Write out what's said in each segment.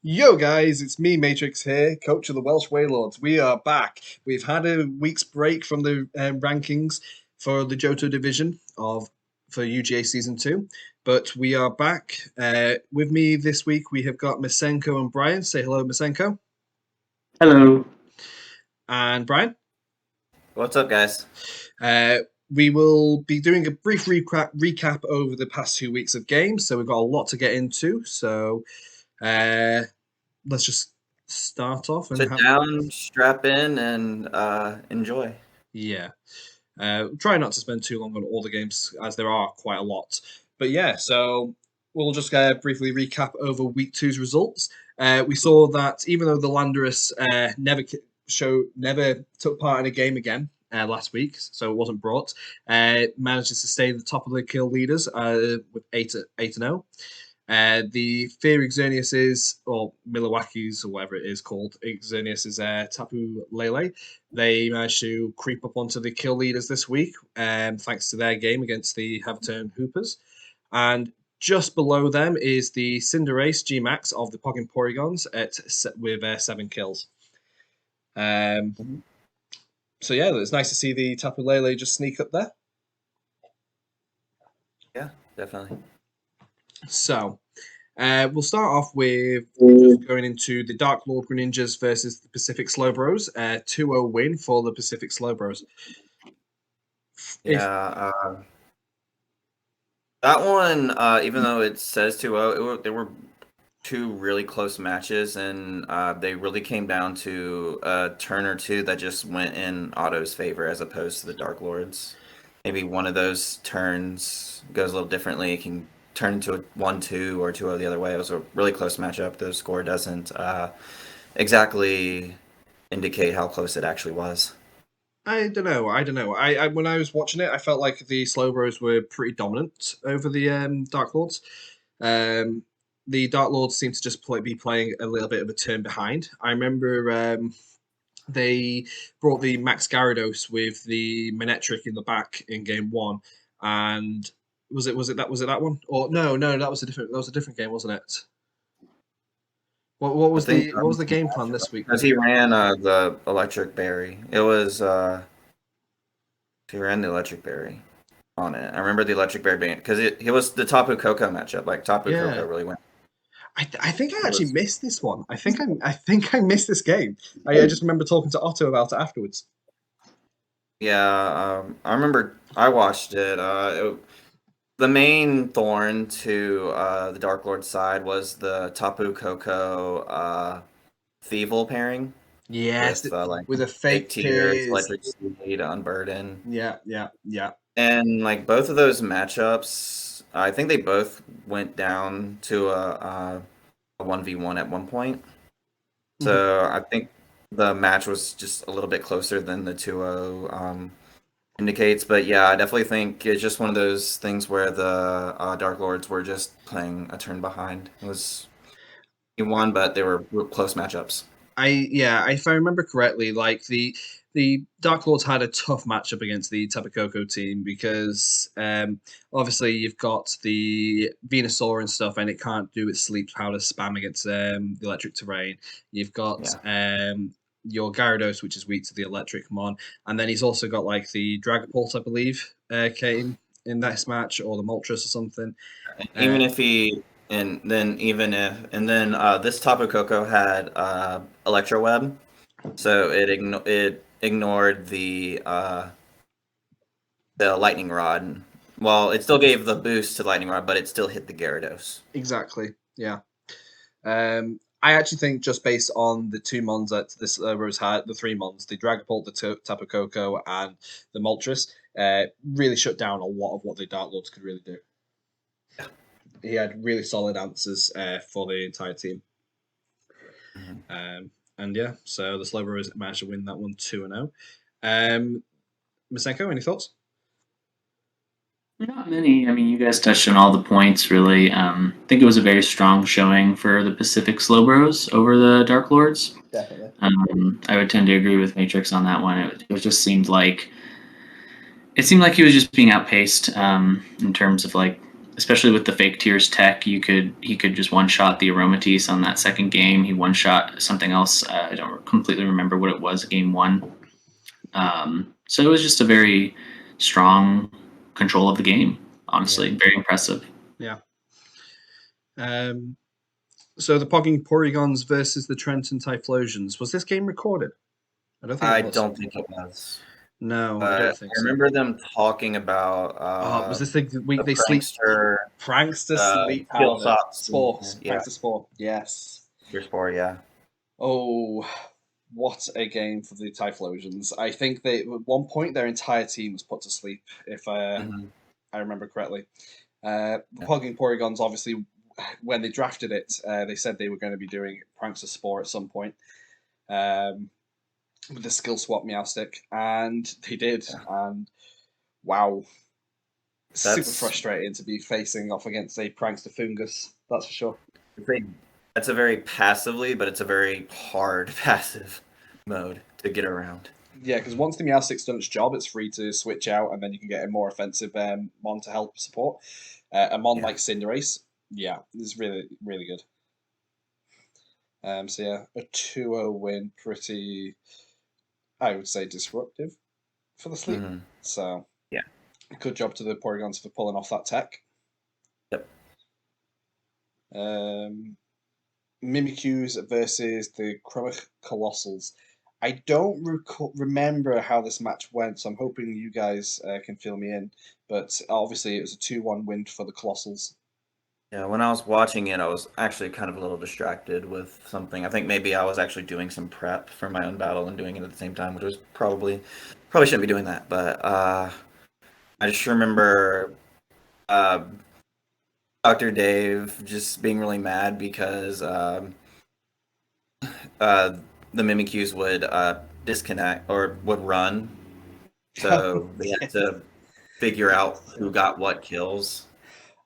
Yo guys, it's me, Matrix here, coach of the Welsh Waylords. We are back. We've had a week's break from the rankings for the Johto division for UGA Season 2, but we are back. With me this week, we have got Masenko and Bryan. Say hello, Masenko. Hello. And Bryan. What's up, guys? We will be doing a brief recap over the past 2 weeks of games, so we've got a lot to get into. So let's just start off and Sit down, strap in, and enjoy. Yeah. Try not to spend too long on all the games, as there are quite a lot. But yeah, so we'll just briefly recap over week two's results. We saw that even though the Landorus never took part in a game again last week, so it wasn't brought, manages to stay at the top of the kill leaders with 8-0. The Fear Xerneas or Milwaukee's, or whatever it is called, Xerneas' Tapu Lele. They managed to creep up onto the kill leaders this week, thanks to their game against the Haverturn Hoopers. And just below them is the Cinderace G-Max of the Poggin Porygons with 7 kills. So yeah, it's nice to see the Tapu Lele just sneak up there. Yeah, definitely. So, we'll start off with just going into the Dark Lord Greninjas versus the Pacific Slowbros. 2-0 win for the Pacific Slowbros. Yeah, that one, even though it says 2-0, there were two really close matches, and they really came down to a turn or two that just went in Otto's favor as opposed to the Dark Lords. Maybe one of those turns goes a little differently. It can turn into a 1-2 or 2-0 the other way. It was a really close matchup. The score doesn't exactly indicate how close it actually was. I don't know. I when I was watching it, I felt like the Slowbros were pretty dominant over the Dark Lords. The Dark Lords seem to just be playing a little bit of a turn behind. I remember they brought the Max Gyarados with the Manectric in the back in game 1, and was it that one? Or no, that was a different game, wasn't it? What was the game plan this week? Because he ran the Electric Berry. It was he ran the Electric Berry on it. I remember the Electric Berry being because it was the Tapu Koko matchup. Like Tapu Koko really went. I think I actually missed this one. I think I missed this game. I just remember talking to Otto about it afterwards. Yeah, I remember I watched it. The main thorn to the Dark Lord side was the Tapu Koko Thievul pairing. Yes, with a fake tears, Electric Seed, Unburden. Yeah. And like both of those matchups, I think they both went down to a 1v1 at one point. So I think the match was just a little bit closer than the 2-0 indicates. But yeah, I definitely think it's just one of those things where the Dark Lords were just playing a turn behind. He won, but they were close matchups. If I remember correctly, like the Dark Lords had a tough matchup against the Tapu Koko team because obviously you've got the Venusaur and stuff, and it can't do its sleep powder spam against the electric terrain. You've got your Gyarados, which is weak to the electric mon, and then he's also got like the Dragapult, I believe, came in this match, or the Moltres or something. Even if he and then this Tapu Koko had Electro Web, so it ignored the Lightning Rod. Well, it still gave the boost to Lightning Rod, but it still hit the Gyarados. Exactly. Yeah. I actually think just based on the 2 mons that this Rose had, the 3 mons, the Dragapult, the Tapu Koko, and the Moltres, really shut down a lot of what the Dark Lords could really do. Yeah. He had really solid answers for the entire team. And yeah, so the Slowbros managed to win that one 2-0. Masenko, any thoughts? Not many. I mean, you guys touched on all the points, really. I think it was a very strong showing for the Pacific Slowbros over the Dark Lords. Definitely. I would tend to agree with Matrix on that one. It just seemed like he was just being outpaced in terms of like especially with the fake tears tech, he could just one shot the Aromatisse on that second game. He one shot something else. I don't completely remember what it was. Game 1. So it was just a very strong control of the game. Honestly, very impressive. Yeah. So the Pogging Porygons versus the Trenton Typhlosions. Was this game recorded? I don't think I it was. don't think it was. No, I don't think I remember them talking about was this the week they sleep? Prankster sleep powder. Spore. Yeah. Prankster Spore. Yes. Your Spore, yeah. Oh, what a game for the Typhlosions. I think they at one point their entire team was put to sleep, if I remember correctly. The Pogging Porygons, obviously, when they drafted it, they said they were going to be doing Prankster Spore at some point. With the skill swap Meowstic, and they did. And wow, super frustrating to be facing off against a Prankster Fungus. That's for sure. That's a very passively, but it's a very hard passive mode to get around. Yeah, because once the Meowstic's done its job, it's free to switch out, and then you can get a more offensive Mon to help support. A Mon like Cinderace, yeah, is really, really good. So yeah, a 2-0 win, pretty, I would say, disruptive for the sleep. So yeah, good job to the Porygons for pulling off that tech. Yep. Mimikyus versus the Crymych Coalossals. I don't remember how this match went, so I'm hoping you guys can fill me in. But obviously, it was a 2-1 win for the Coalossals. Yeah, when I was watching it, I was actually kind of a little distracted with something. I think maybe I was actually doing some prep for my own battle and doing it at the same time, which was probably shouldn't be doing that. But I just remember Dr. Dave just being really mad because the Mimikyus would disconnect or would run, so they had to figure out who got what kills.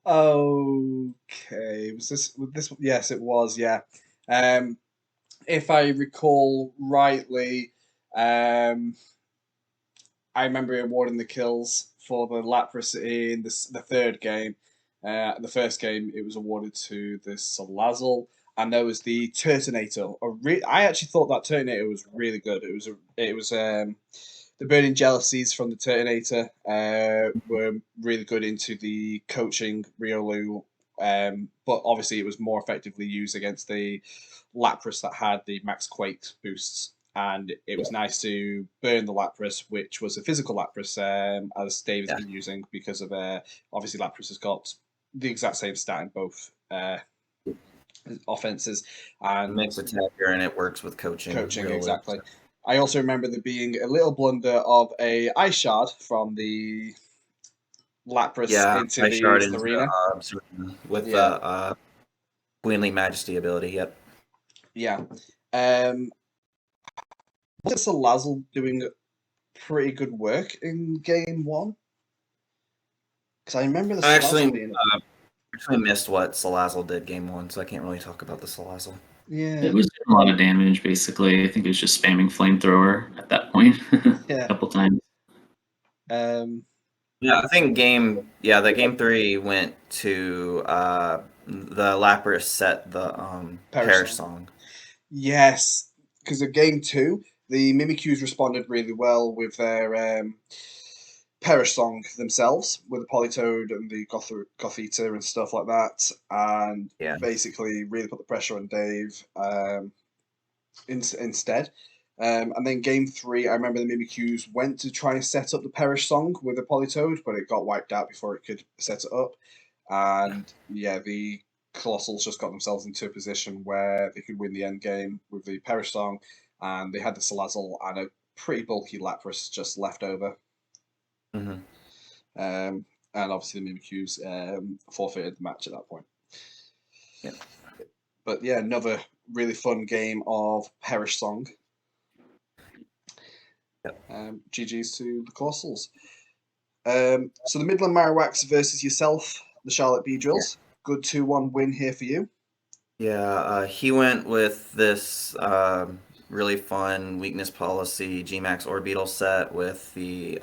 Okay, was this? Yes, it was. Yeah, if I recall rightly, I remember awarding the kills for the Lapras in the third game. The first game, it was awarded to the Salazzle, and there was the Turtonator. I actually thought that Turtonator was really good. It was the Burning Jealousies from the Turtonator were really good into the coaching Riolu, but obviously it was more effectively used against the Lapras that had the Max Quake boosts. And it was nice to burn the Lapras, which was a physical Lapras, as Dave has been using, because of obviously Lapras has got the exact same stat in both offenses. And it makes attacker, and it works with coaching. Really, exactly. So. I also remember there being a little blunder of a Ice Shard from the Lapras into the arena. With the Queenly Majesty ability, yep. Yeah. Was Salazzle doing pretty good work in game 1? Because I remember the Salazzle being... actually missed what Salazzle did game 1, so I can't really talk about the Salazzle. Yeah. It was doing a lot of damage, basically. I think it was just spamming Flamethrower at that point a couple times. Yeah, I think game 3 went to the Lapras set the Perish Song. Yes, because of game 2, the Mimikyus responded really well with their Perish Song themselves, with the Politoed and the Gothita and stuff like that, and basically really put the pressure on Dave instead. And then game 3, I remember the Mimikyus went to try and set up the Perish Song with the Politoed, but it got wiped out before it could set it up. And yeah, the Coalossals just got themselves into a position where they could win the end game with the Perish Song, and they had the Salazzle and a pretty bulky Lapras just left over. And obviously the Mimikyus forfeited the match at that point. Yeah. But yeah, another really fun game of Perish Song. GG's to the Coalossals. So the Midland Marowaks versus yourself, the Charlotte Beedrills. Good 2-1 win here for you. Yeah, he went with this really fun weakness policy Gmax Orbeetle set with the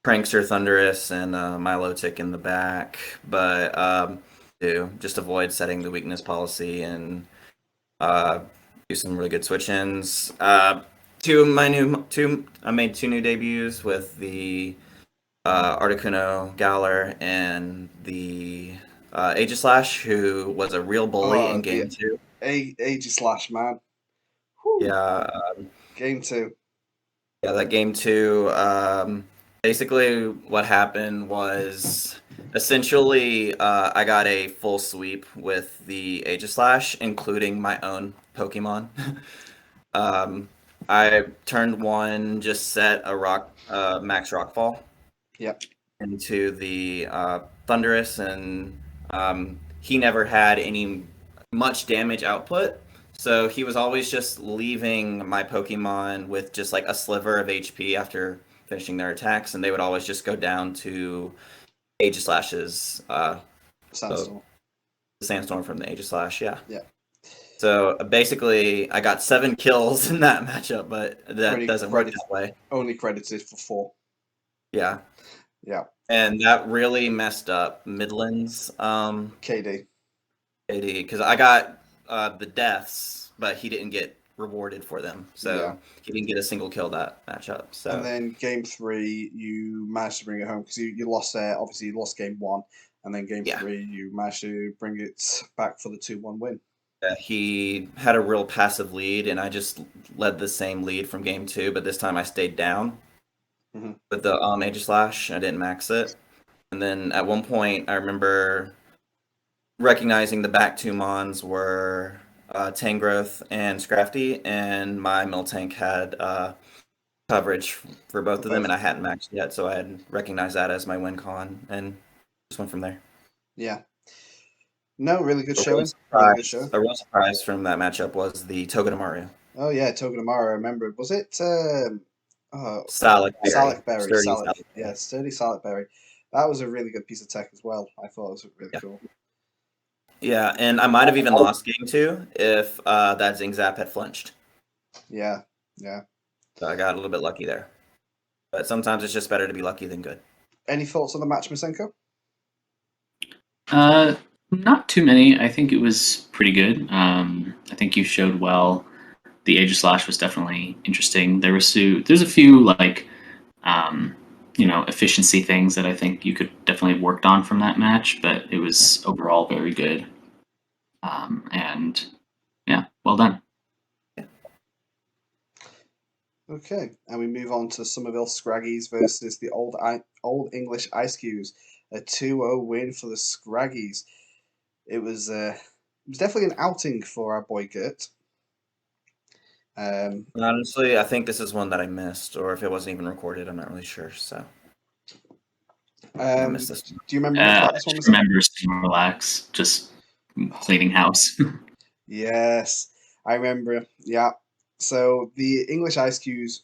Prankster Thunderous and Milotic in the back, but just avoid setting the weakness policy and do some really good switch-ins. I made 2 new debuts with the Articuno Galar and the Aegislash, who was a real bully in game 2. Aegislash, man. Whew. Yeah. Game 2. Yeah, that game 2. Basically, what happened was essentially I got a full sweep with the Aegislash, including my own Pokemon. I turned 1, just set a max Rockfall. Yep. Into the Thunderous, and he never had any much damage output, so he was always just leaving my Pokemon with just like a sliver of HP after finishing their attacks, and they would always just go down to Aegislash's Sandstorm. The Sandstorm from the Aegislash, yeah. Yeah. So basically, I got 7 kills in that matchup, but that doesn't work that way. Only credited for 4. Yeah. Yeah. And that really messed up Midland's KD, because I got the deaths, but he didn't get rewarded for them, so he didn't get a single kill that matchup. So and then game 3, you managed to bring it home because you lost obviously you lost game 1, and then game 3 you managed to bring it back for the 2-1 win. He had a real passive lead, and I just led the same lead from game 2, but this time I stayed down. Mm-hmm. With the Aegislash, I didn't max it. And then at one point, I remember recognizing the back 2 Mons were Tangrowth and Scrafty, and my Miltank had coverage for both of them, and I hadn't maxed yet, so I had recognized that as my win con, and just went from there. Yeah. No, really good showing. Really good show. A real surprise from that matchup was the Togedemaru. Oh, yeah, Togedemaru, I remember. Was it... Salak Berry. Yeah, sturdy Salak Berry. That was a really good piece of tech as well. I thought it was really cool. Yeah, and I might have even lost game 2 if that Zing Zap had flinched. Yeah. So I got a little bit lucky there. But sometimes it's just better to be lucky than good. Any thoughts on the match, Masenko? Not too many. I think it was pretty good. I think you showed well. The Aegislash was definitely interesting. There's a few like efficiency things that I think you could definitely have worked on from that match, but it was overall very good. And yeah, well done. Okay, and we move on to Somerville Scraggies versus the Old English Eiscues. A 2-0 win for the Scraggies. It was definitely an outing for our boy Gurt. Honestly, I think this is one that I missed, or if it wasn't even recorded, I'm not really sure. So, I missed this. Do you remember? I just remember Snorlax just cleaning house. Yes, I remember. Yeah. So the English Eiscues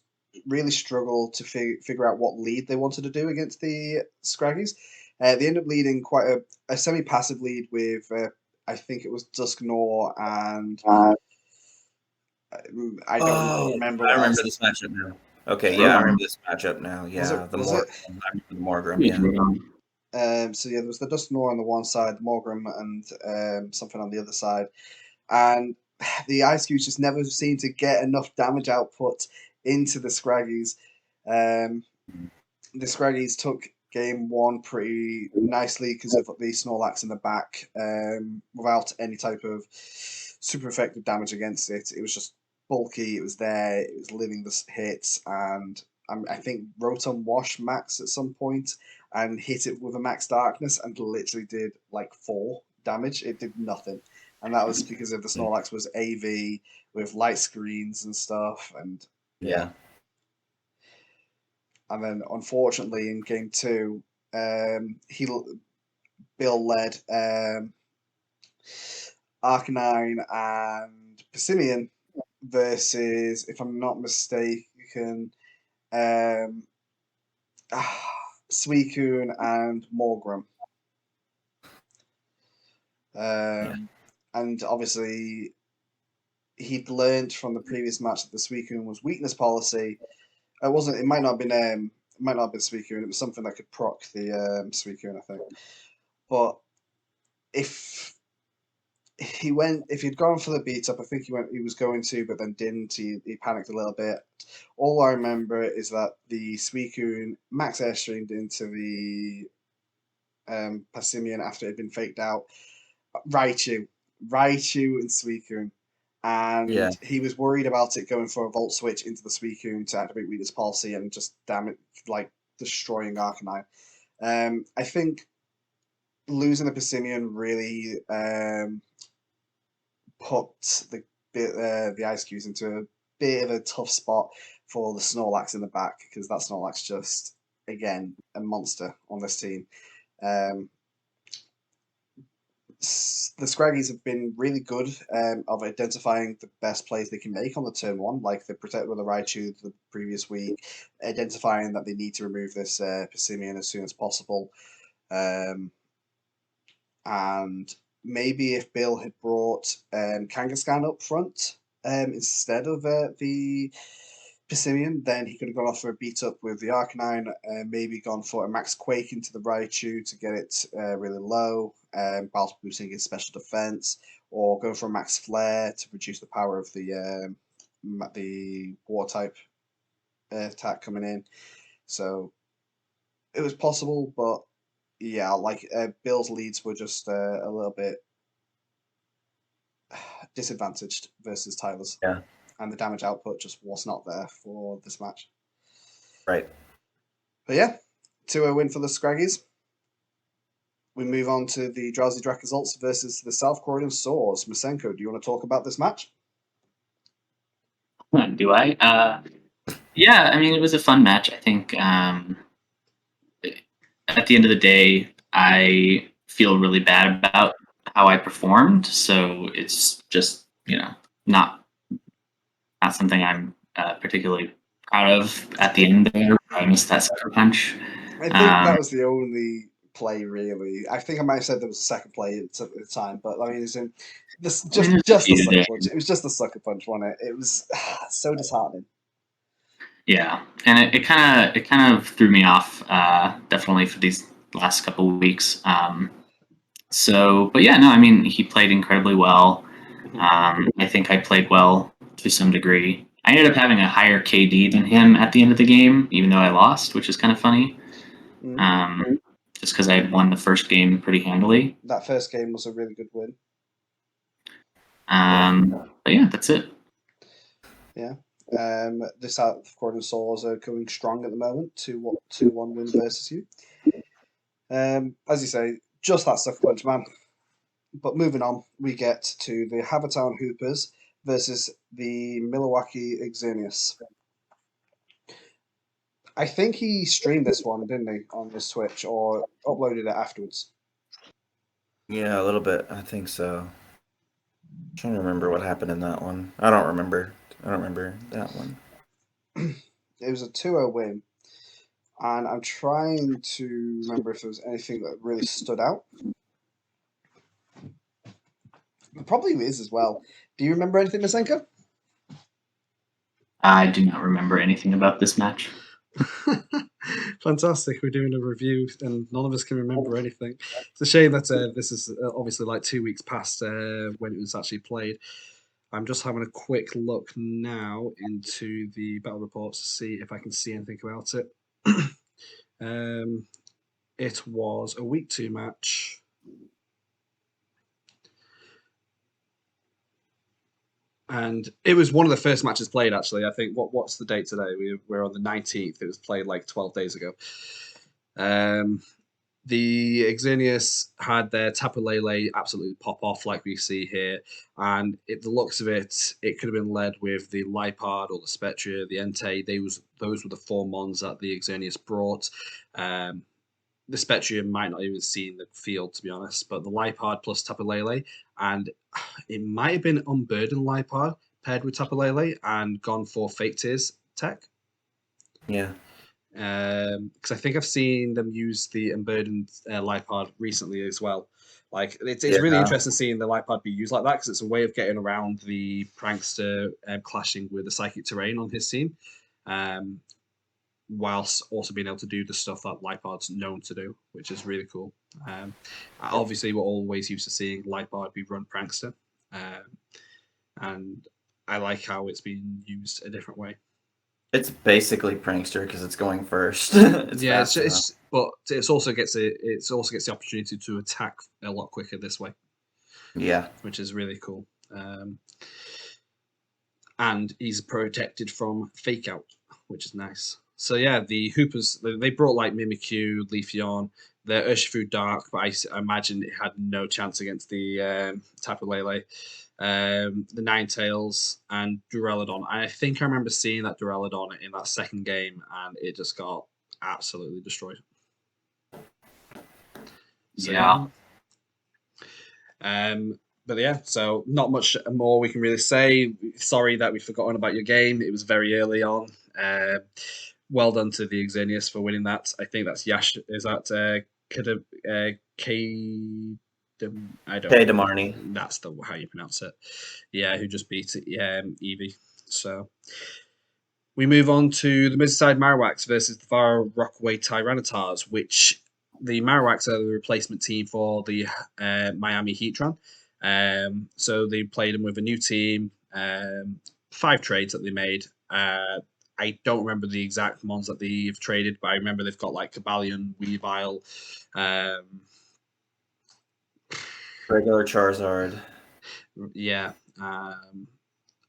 really struggled to figure out what lead they wanted to do against the Scraggies. They ended up leading quite a semi-passive lead with, I think it was Dusknoir and... I don't remember. I remember this matchup now. Okay, yeah, I remember this matchup now. Yeah, the Morgrem. Yeah. So yeah, there was the Dusknoir on the one side, the Morgrem, and something on the other side, and the Eiscues just never seemed to get enough damage output into the Scraggies. The Scraggies took game 1 pretty nicely because of the Snorlax in the back, without any type of super effective damage against it. It was just bulky, it was there, it was living the hits, and I think Rotom Wash max at some point and hit it with a max darkness and literally did like 4 damage. It did nothing. And that was because of the Snorlax was AV with light screens and stuff, and yeah. And then unfortunately in game 2, Bill led Arcanine and Persimmon versus, if I'm not mistaken, Suicune and Morgrem. And obviously he'd learned from the previous match that the Suicune was weakness policy. It might not have been It might not have been Suicune. It was something that could proc the Suicune, I think. But if he'd gone for the beat up, I think he was going to, but then didn't. He panicked a little bit. All I remember is that the Suicune max airstreamed into the Passimian after it had been faked out. Raichu and Suicune. And he was worried about it going for a Volt Switch into the Suicune to activate Weakness Policy and just destroying Arcanine. I think losing the Passimian really put the Eiscues into a bit of a tough spot for the Snorlax in the back, because that Snorlax just, again, a monster on this team. The Scraggies have been really good of identifying the best plays they can make on the turn one, like the Protect with the Raichu the previous week, identifying that they need to remove this Passimian as soon as possible. And maybe if Bill had brought Kangaskhan up front instead of the Passimian, then he could have gone off for a beat up with the Arcanine, maybe gone for a Max Quake into the Raichu to get it really low, whilst boosting his special defense, or go for a Max Flare to reduce the power of the Water type attack coming in. So it was possible, but yeah, Bill's leads were just a little bit disadvantaged versus Tyler's. Yeah. And the damage output just was not there for this match. Right. But yeah, 2-0 win for the Scraggies. We move on to the Drowsy Dracozolt versus the South Korean Swords. Masenko, do you want to talk about this match? Do I? Yeah, I mean, it was a fun match. I think at the end of the day, I feel really bad about how I performed. So it's just, not something I'm particularly proud of at the end there. I missed that sucker punch. I think that was the only play, really. I think I might have said there was a second play at the time, but I mean, just the sucker punch. It was just the sucker punch, wasn't it? It was so disheartening. Yeah, and it kind of threw me off, definitely for these last couple of weeks. But yeah, no, I mean, he played incredibly well. I think I played well to some degree. I ended up having a higher KD than him at the end of the game, even though I lost, which is kind of funny. Just because I had won the first game pretty handily. That first game was a really good win. But yeah, that's it. Yeah. The South Korean Swords are going strong at the moment. 2-1 win versus you. As you say, just that sucker punch, man. But moving on, we get to the Havertown Hoopers versus the Milwaukee Exenius. I think he streamed this one, didn't he, on his Twitch, or uploaded it afterwards? Yeah, a little bit. I think so. I'm trying to remember what happened in that one. I don't remember that one. It was a 2-0 win. And I'm trying to remember if there was anything that really stood out. It probably is as well. Do you remember anything, Masenko? I do not remember anything about this match. Fantastic. We're doing a review and none of us can remember anything. It's a shame that this is obviously like 2 weeks past when it was actually played. I'm just having a quick look now into the battle reports to see if I can see anything about it. It was a week 2 match. And it was one of the first matches played, actually. I think, what's the date today? We're on the 19th. It was played like 12 days ago. The Exenius had their Tapu Lele absolutely pop off like we see here. And the looks of it, it could have been led with the Lipard or the Spectre, the Entei. Those were the 4 mons that the Exenius brought. The Spectre might not even seen the field, to be honest, but the Lipard plus Tapu Lele, and it might have been Unburden Lipard paired with Tapu Lele and gone for Fake Tears tech. Yeah. Because I think I've seen them use the Unburdened Lipard recently as well. Like it's really interesting seeing the Lipard be used like that, because it's a way of getting around the Prankster clashing with the Psychic Terrain on his team. whilst also being able to do the stuff that Lipard's known to do, which is really cool. Obviously, we're always used to seeing Lipard be run prankster, and I like how it's been used a different way. It's basically prankster because it's going first. It's Yeah, fast enough. but it also gets the opportunity to attack a lot quicker this way, Yeah. which is really cool. And he's protected from fake out, which is nice. So yeah, the Hoopers, they brought like Mimikyu, Leafeon, the Urshifu Dark, but I imagine it had no chance against the Tapu Lele, the Ninetales, and Duraludon. I think I remember seeing that Duraludon in that second game, and it just got absolutely destroyed. So, Yeah. but yeah, so not much more we can really say. Sorry that we've forgotten about your game. It was very early on. Well done to the Xenius for winning that. I think that's Yash. Is that K? I don't Hey, know. Demarni. That's how you pronounce it. Yeah, who just beat Eevee. So we move on to the Midside Marowaks versus the Far Rockaway Tyrannotars, which the Marowaks are the replacement team for the Miami Heatran. So they played them with a new team, 5 trades that they made. I don't remember the exact ones that they've traded, but I remember they've got like Cabalion, Weavile, Regular Charizard. yeah.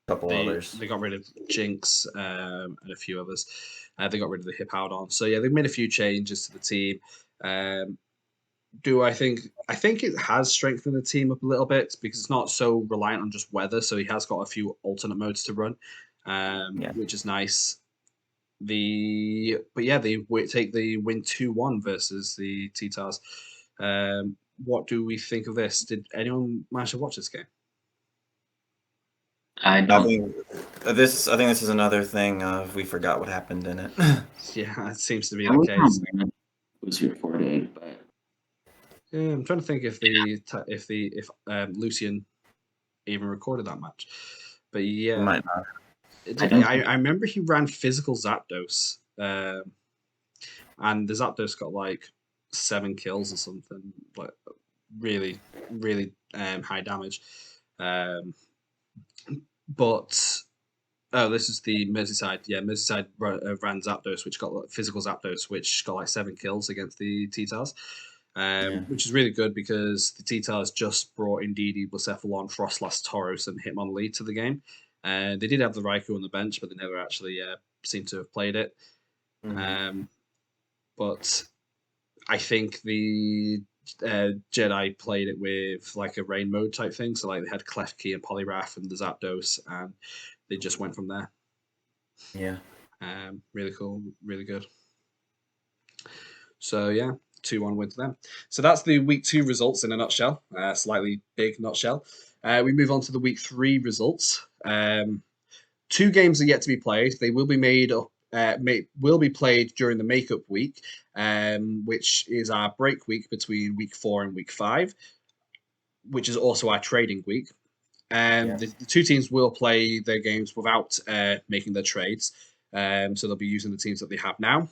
Couple others. They got rid of Jinx and a few others. They got rid of the Hippowdon. So yeah, they've made a few changes to the team. I think it has strengthened the team up a little bit because it's not so reliant on just weather. So he has got a few alternate modes to run, which is nice. But yeah, they take the win 2-1 versus the Titars. What do we think of this? Did anyone manage to watch this game? I I don't. think this is another thing of we forgot what happened in it. Yeah, it seems to be I the was case. on was here 4 days, but Yeah, I'm trying to think if Lucian even recorded that match, but yeah, Might not. I remember he ran physical Zapdos, and the Zapdos got like 7 kills or something, like really, really high damage. But this is the Merseyside. Yeah, Merseyside ran Zapdos, which got like, physical Zapdos, which got like 7 kills against the Titars. Which is really good because the Titars just brought Indeedee, Blacephalon, Frostlass, Tauros, and Hitmonlee to the game. They did have the Raikou on the bench, but they never actually seemed to have played it. But I think the Jedi played it with like a rain mode type thing. So like they had Klefki and Poliwrath and the Zapdos, and they just went from there. Yeah. Really cool, really good. So yeah, 2-1 win to them. So that's the week 2 results in a nutshell. Slightly big nutshell. We move on to the week 3 results. 2 games are yet to be played. They will be made up. Will be played during the makeup week, which is our break week between week 4 and week 5, which is also our trading week. The 2 teams will play their games without making their trades, so they'll be using the teams that they have now.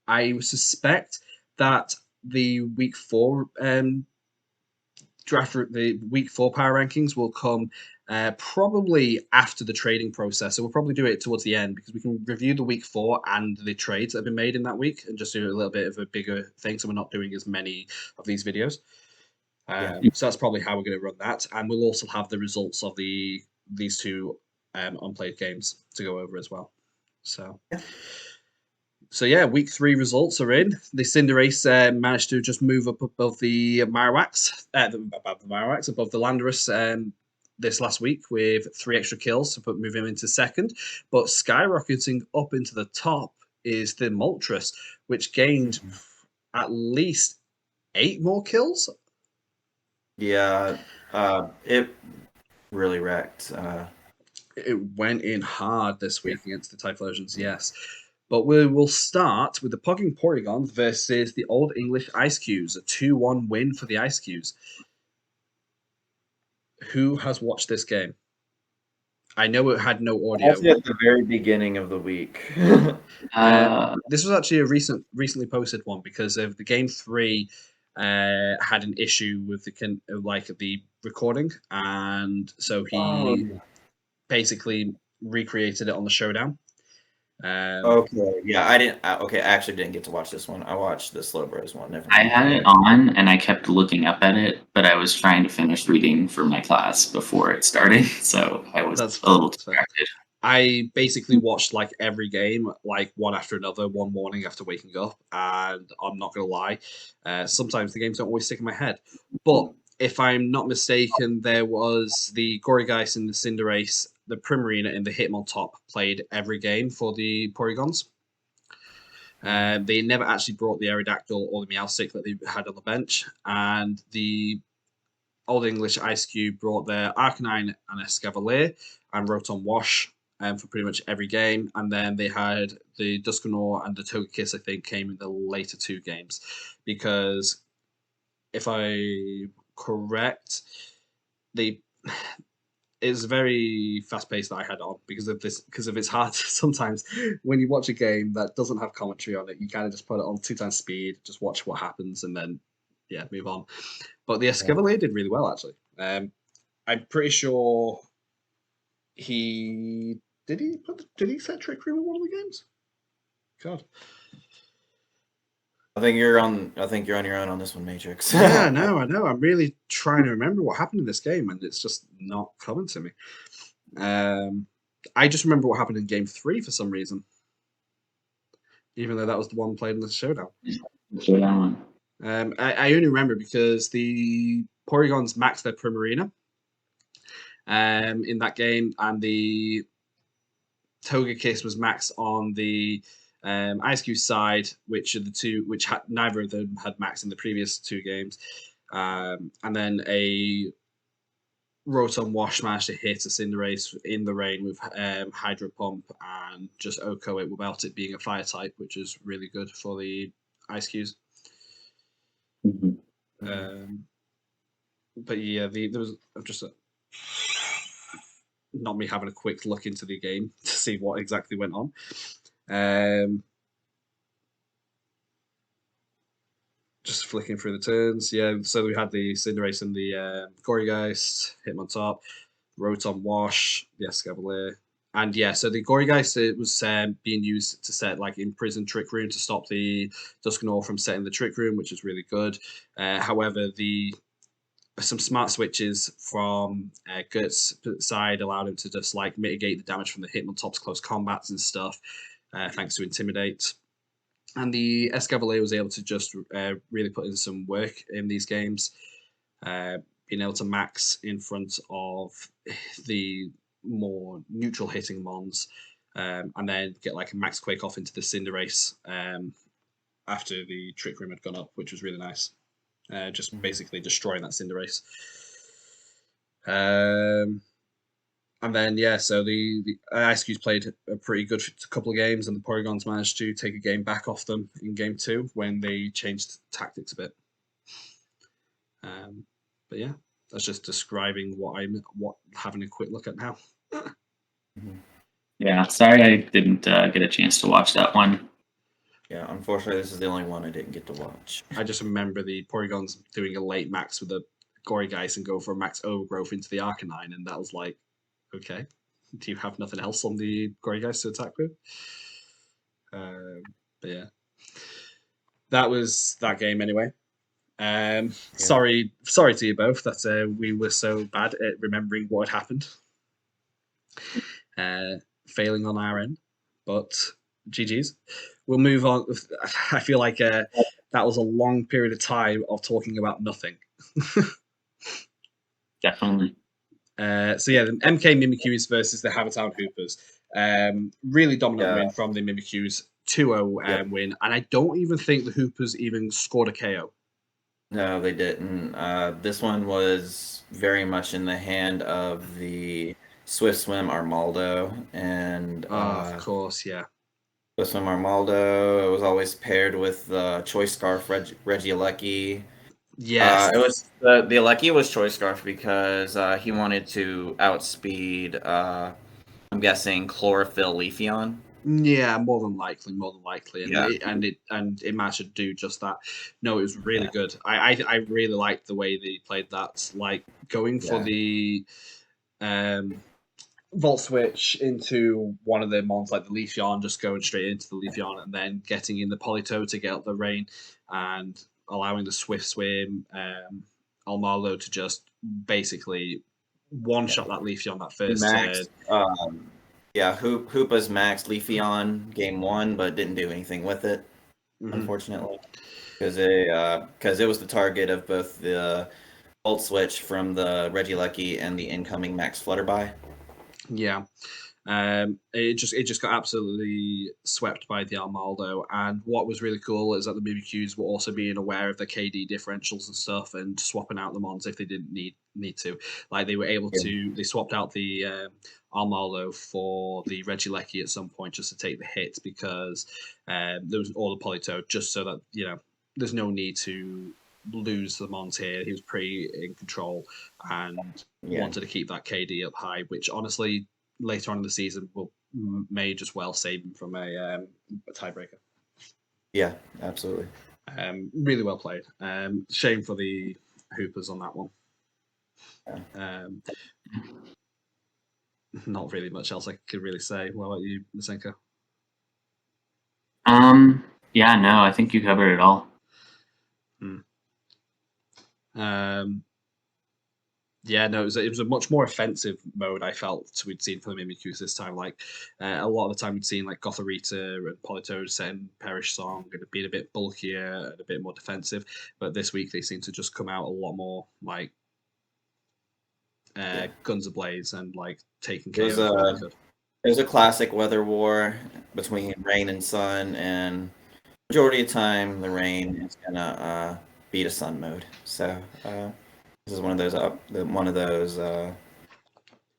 I suspect that the week 4 the week 4 power rankings will come probably after the trading process. So we'll probably do it towards the end because we can review the week 4 and the trades that have been made in that week and just do a little bit of a bigger thing. So we're not doing as many of these videos. So that's probably how we're going to run that. And we'll also have the results of these 2 unplayed games to go over as well. So yeah, week 3 results are in. The Cinderace managed to just move up above the Marowaks, above the Landorus this last week with 3 extra kills to move him into second. But skyrocketing up into the top is the Moltres, which gained at least 8 more kills. Yeah, it really wrecked. It went in hard this week against the Typhlosions, yes. But we will start with the Pogging Porygons versus the Old English Eiscues, a 2-1 win for the Eiscues. Who has watched this game? I know it had no audio. Also at the very beginning of the week. This was actually a recently posted one because of the game 3 had an issue with the recording, and so he basically recreated it on the showdown. Okay, yeah, I actually didn't get to watch this one. I watched the Slow Bros one. Never I mind. had it on and I kept looking up at it, but I was trying to finish reading for my class before it started, so I was That's a little fair. distracted. I basically watched like every game, like one after another, one morning after waking up, and I'm not gonna lie, sometimes the games don't always stick in my head. But if I'm not mistaken, there was the Gorygeist in the Cinderace, the Primarina, and the Hitmontop played every game for the Porygons. They never actually brought the Aerodactyl or the Meowstic that they had on the bench, and the Old English Eiscue brought their Arcanine and Escavalier and Rotom Wash for pretty much every game. And then they had the Dusknoir and the Togekiss, I think, came in the later 2 games. Because if I'm correct, it's very fast paced that I had on because of this. Because of it's hard sometimes when you watch a game that doesn't have commentary on it, you kind of just put it on 2 times speed, just watch what happens, and then move on. But the Escavalier did really well actually. I'm pretty sure he did he set Trick Room in one of the games? God. I think you're on your own on this one, Matrix. Yeah, I know. I'm really trying to remember what happened in this game, and it's just not coming to me. I just remember what happened in game 3 for some reason, even though that was the one played in the showdown. I only remember because the Porygons maxed their Primarina in that game, and the Togekiss was maxed on the Eiscues side, which are the two which neither of them had maxed in the previous 2 games, and then a Rotom Wash managed to hit a Cinderace in the rain with Hydro Pump and just OHKO it without it being a fire type, which is really good for the Eiscues. But yeah, there was just not me having a quick look into the game to see what exactly went on. Just flicking through the turns. Yeah, so we had the Cinderace and the Gorygeist, Hitmontop, Rotom Wash, the Escavalier. And yeah, so the Gorygeist it was being used to set like imprison Trick Room to stop the Dusknoir from setting the Trick Room, which is really good. However, some smart switches from Gurt's side allowed him to just like mitigate the damage from the Hitmontop's close combats and stuff, thanks to Intimidate. And the Escavalier was able to just really put in some work in these games, being able to max in front of the more neutral hitting mons, and then get like a max Quake off into the Cinderace after the Trick Room had gone up, which was really nice. Just basically destroying that Cinderace. And then, yeah, so the Eiscues played a pretty good couple of games, and the Porygons managed to take a game back off them in game 2 when they changed tactics a bit. But yeah, that's just describing what having a quick look at now. Yeah, sorry I didn't get a chance to watch that one. Yeah, unfortunately, this is the only one I didn't get to watch. I just remember the Porygons doing a late max with the Gorygeist and go for a max overgrowth into the Arcanine, and that was like, okay, do you have nothing else on the Gorygeist to attack with? But yeah, that was that game anyway. Sorry to you both that we were so bad at remembering what had happened. Failing on our end, but GG's. We'll move on. I feel like that was a long period of time of talking about nothing. Definitely. So yeah, the MK Mimikyus versus the Havertown Hoopers. Really dominant win from the Mimikyus, 2-0 win, and I don't even think the Hoopers even scored a KO. No, they didn't. This one was very much in the hand of the Swift Swim Armaldo, and of course, yeah. Swift Swim Armaldo. It was always paired with Choice Scarf Regieleki. Yes. It was the Alecki was Choice Scarf because he wanted to outspeed. I'm guessing Chlorophyll Leafeon. Yeah, more than likely, and Yeah. it managed to do just that. No, it was really good. I really liked the way they played that, like going for Yeah. the Volt Switch into one of the mons like the Leafeon, just going straight into the Leafeon, and then getting in the Politoed to get up the rain, and allowing the Swift Swim Almalo to just basically one shot that Leafeon that first turn. Max. Yeah, Hoopa's Max Leafeon game 1, but didn't do anything with it, unfortunately, because it was the target of both the Volt Switch from the Regieleki and the incoming Max Flutterby. Yeah. It just got absolutely swept by the Almaldo. And what was really cool is that the Mimikyus were also being aware of the KD differentials and stuff and swapping out the mons if they didn't need to. Like they were able to, they swapped out the Almaldo for the Regieleki at some point just to take the hit because there was all the Politoed just so that there's no need to lose the mons here. He was pretty in control and wanted to keep that KD up high, which honestly later on in the season may just well save him from a tiebreaker. Yeah, absolutely. Really well played. Shame for the Hoopers on that one. Not really much else I could really say. What about you, Masenko? Yeah, no, I think you covered it all. Yeah, no, it was a much more offensive mode I felt we'd seen from the Mimikyus this time. Like a lot of the time we'd seen like Gotharita and Politoed setting Perish Song and being a bit bulkier and a bit more defensive. But this week they seem to just come out a lot more like guns ablaze and like taking care of it. It was a classic weather war between rain and sun, and majority of the time the rain is gonna beat a sun mode. So this is one of those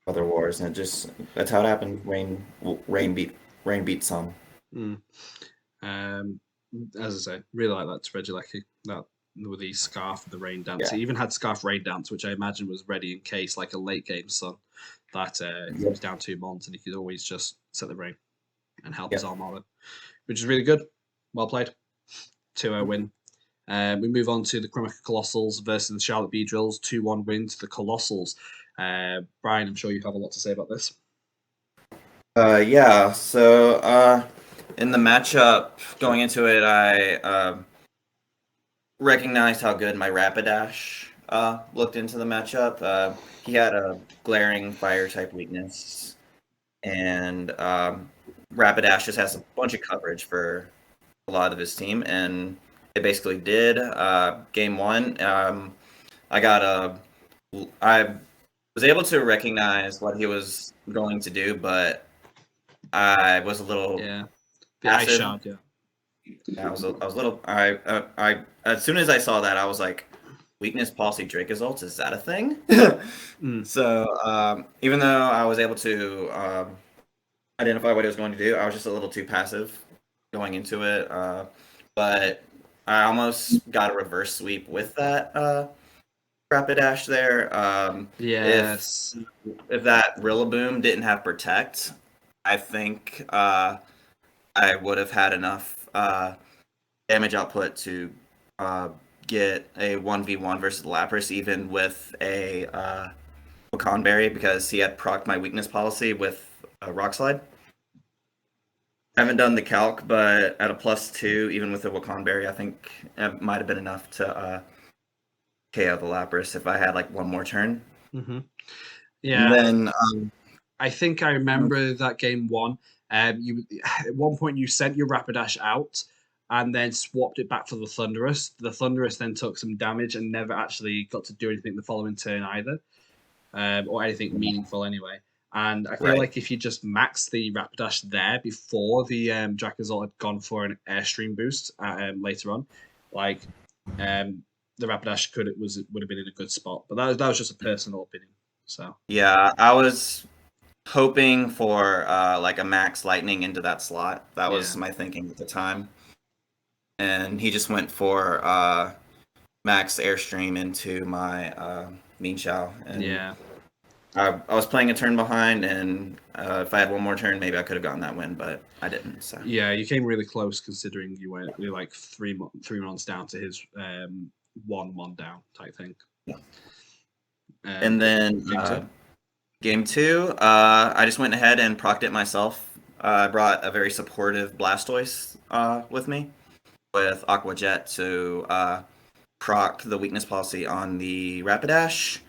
weather wars, and that's how it happened. Rain beat sun. As I say, really like that Regieleki, that with the scarf, the rain dance. He even had scarf rain dance, which I imagine was ready in case like a late game sun that he was down 2 mons and he could always just set the rain and help his Armada, which is really good. Well played. 2-0 win. We move on to the Crymych Coalossals versus the Charlotte Beedrills. 2-1 win to the Coalossals. Bryan, I'm sure you have a lot to say about this. Yeah. So in the matchup going into it, I recognized how good my Rapidash looked into the matchup. He had a glaring fire type weakness, and Rapidash just has a bunch of coverage for a lot of his team, and it basically did. Game 1, I was able to recognize what he was going to do, but I was a little passive. I was a little. I as soon as I saw that, I was like, weakness policy Dracozolt, is that a thing? So even though I was able to identify what he was going to do, I was just a little too passive going into it. But I almost got a reverse sweep with that Rapidash there. Yes. If that Rillaboom didn't have Protect, I think I would have had enough damage output to get a 1v1 versus Lapras, even with a Wakan Berry, because he had procced my weakness policy with Rock Slide. I haven't done the calc, but at a +2, even with a Wakan Berry, I think it might have been enough to KO the Lapras if I had like one more turn. Yeah. And then I think I remember that game 1. You at one point you sent your Rapidash out and then swapped it back for the Thunderous. The Thunderous then took some damage and never actually got to do anything the following turn either, or anything meaningful anyway. And I feel like if you just maxed the Rapidash there before the Dracozolt had gone for an Airstream boost later on, like the Rapidash would have been in a good spot. But that was just a personal opinion. So yeah, I was hoping for like a max lightning into that slot. That was my thinking at the time. And he just went for max airstream into my Mean Chow. And Yeah. I was playing a turn behind, and if I had one more turn, maybe I could have gotten that win, but I didn't. So Yeah, you came really close considering you were like three months down to his 1-1 down type thing. Yeah. And then game two, I just went ahead and procced it myself. I brought a very supportive Blastoise with me, with Aqua Jet to proc the weakness policy on the Rapidash.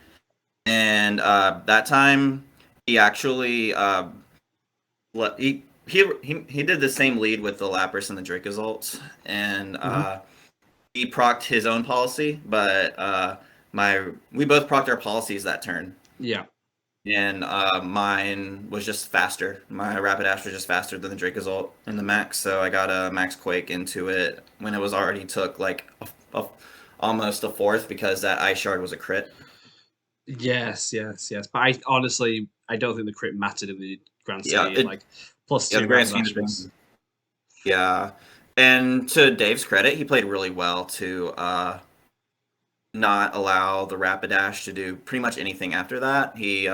And that time, he actually he did the same lead with the Lapras and the Dracozolt, and he procced his own policy, but we both procced our policies that turn. Yeah. And mine was just faster. My Rapidash was just faster than the Dracozolt in the max, so I got a Max Quake into it when it was already took like almost a fourth because that Ice Shard was a crit. Yes. But I honestly don't think the crit mattered in the grand scheme. Like +2. Yeah, the grand scheme. Yeah, and to Dave's credit, he played really well to not allow the Rapidash to do pretty much anything after that. He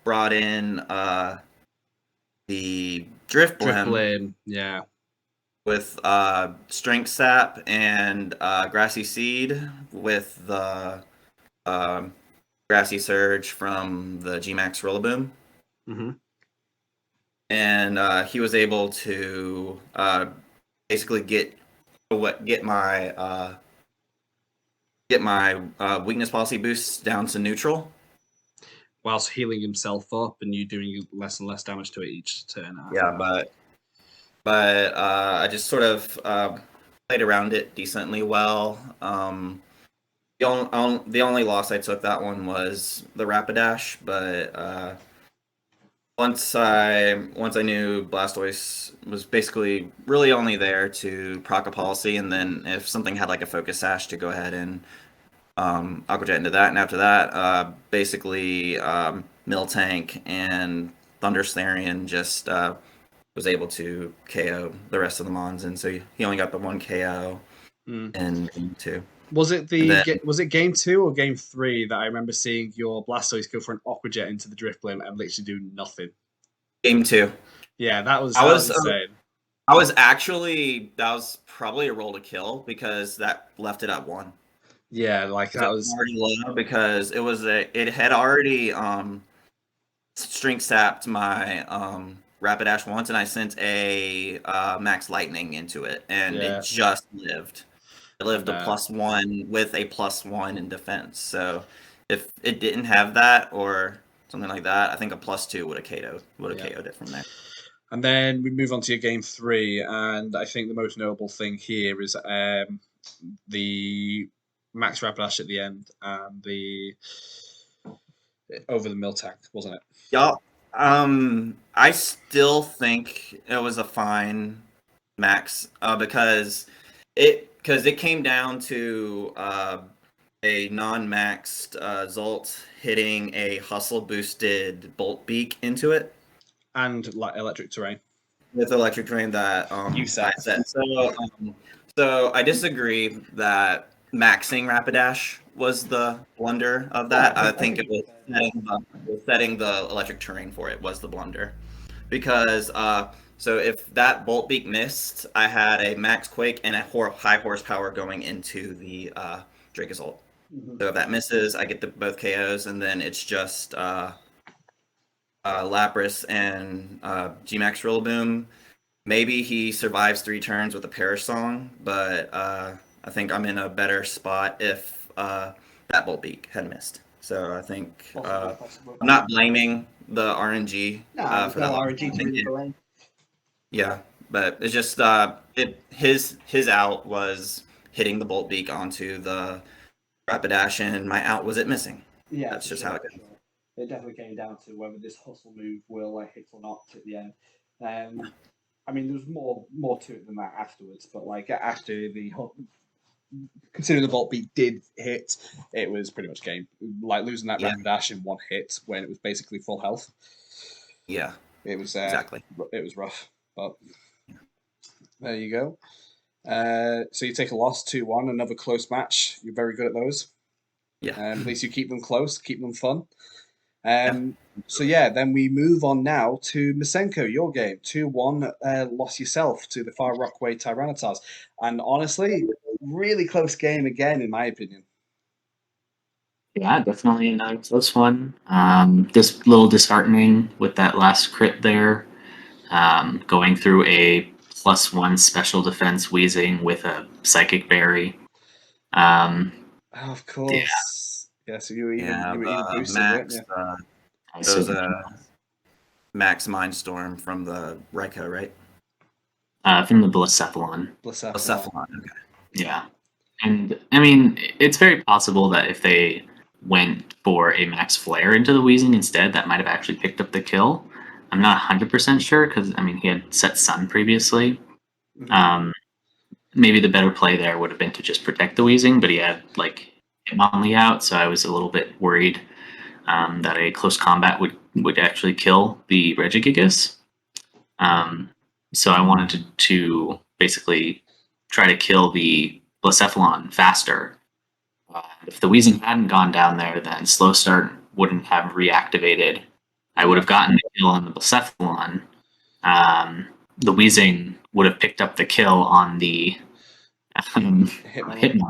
brought in the Drifblim, yeah, with Strength Sap and Grassy Seed with the Grassy Surge from the G-Max Rillaboom. And he was able to basically get my weakness policy boosts down to neutral, whilst healing himself up, and you doing less and less damage to it each turn. Yeah, but I just sort of played around it decently well. The only loss I took that one was the Rapidash, but once I knew Blastoise was basically really only there to proc a policy, and then if something had like a Focus Sash, to go ahead and Aqua Jet into that, and after that, basically Miltank and Thunderstarian just was able to KO the rest of the Mons, and so he only got the one KO in game two. Was it was it game 2 or game 3 that I remember seeing your Blastoise go for an Aqua Jet into the Drifblim and literally do nothing? Game 2. Yeah, that was insane. That was probably a roll to kill because that left it at 1. Yeah, like that was already low because it had already Strength Sapped my Rapidash once, and I sent a Max Lightning into it, and it just lived. It lived a +1 with a +1 in defense. So if it didn't have that or something like that, I think a +2 would have KO'd it from there. And then we move on to your game 3, and I think the most notable thing here is the Max Rapidash at the end and the over the Miltank, wasn't it? Yeah. I still think it was a fine max because it came down to a non-maxed Zolt hitting a hustle boosted Bolt Beak into it, and like electric terrain. With electric terrain that you said. So I disagree that maxing Rapidash was the blunder of that. I think it was setting the electric terrain for it was the blunder, because so if that Bolt Beak missed, I had a Max Quake and a high horsepower going into the Dracozolt. So if that misses, I get both KOs, and then it's just Lapras and G-Max Rillaboom. Maybe he survives 3 turns with a Perish Song, but I think I'm in a better spot if that Bolt Beak had missed. So I think possible. I'm not blaming the RNG for that. RNG to really blame. Yeah, but it's just his out was hitting the Bolt Beak onto the Rapidash, and my out was it missing. Yeah, that's just how it goes. It definitely came down to whether this hustle move will hit or not at the end. I mean, there was more to it than that afterwards, but like after considering the Bolt Beat did hit, it was pretty much game. Like losing that Rapidash in one hit when it was basically full health. Yeah, it was exactly. It was rough, but there you go. So you take a loss 2-1, another close match. You're very good at those. Yeah. At least you keep them close, keep them fun. So then we move on now to Masenko, your game. 2-1, loss yourself to the Far Rockaway Tyranitar. And honestly, really close game again, in my opinion. Yeah, definitely another close one. Just a little disheartening with that last crit there. Going through a +1 special defense Wheezing with a Psychic Berry. Of course. Yeah, so you were even boosted, weren't Max, you? those Max Mindstorm from the Raikou, right? From the Blacephalon. Blacephalon, okay. Yeah. And I mean, it's very possible that if they went for a Max Flare into the Wheezing instead, that might have actually picked up the kill. I'm not 100% sure because, I mean, he had set Sun previously. Maybe the better play there would have been to just protect the Wheezing, but he had, like, Hitmonlee out, so I was a little bit worried that a close combat would actually kill the Regigigas. So I wanted to basically try to kill the Blacephalon faster. If the Wheezing hadn't gone down there, then Slow Start wouldn't have reactivated. I would have gotten the kill on the Blacephalon. The Wheezing would have picked up the kill on the Hitmonlee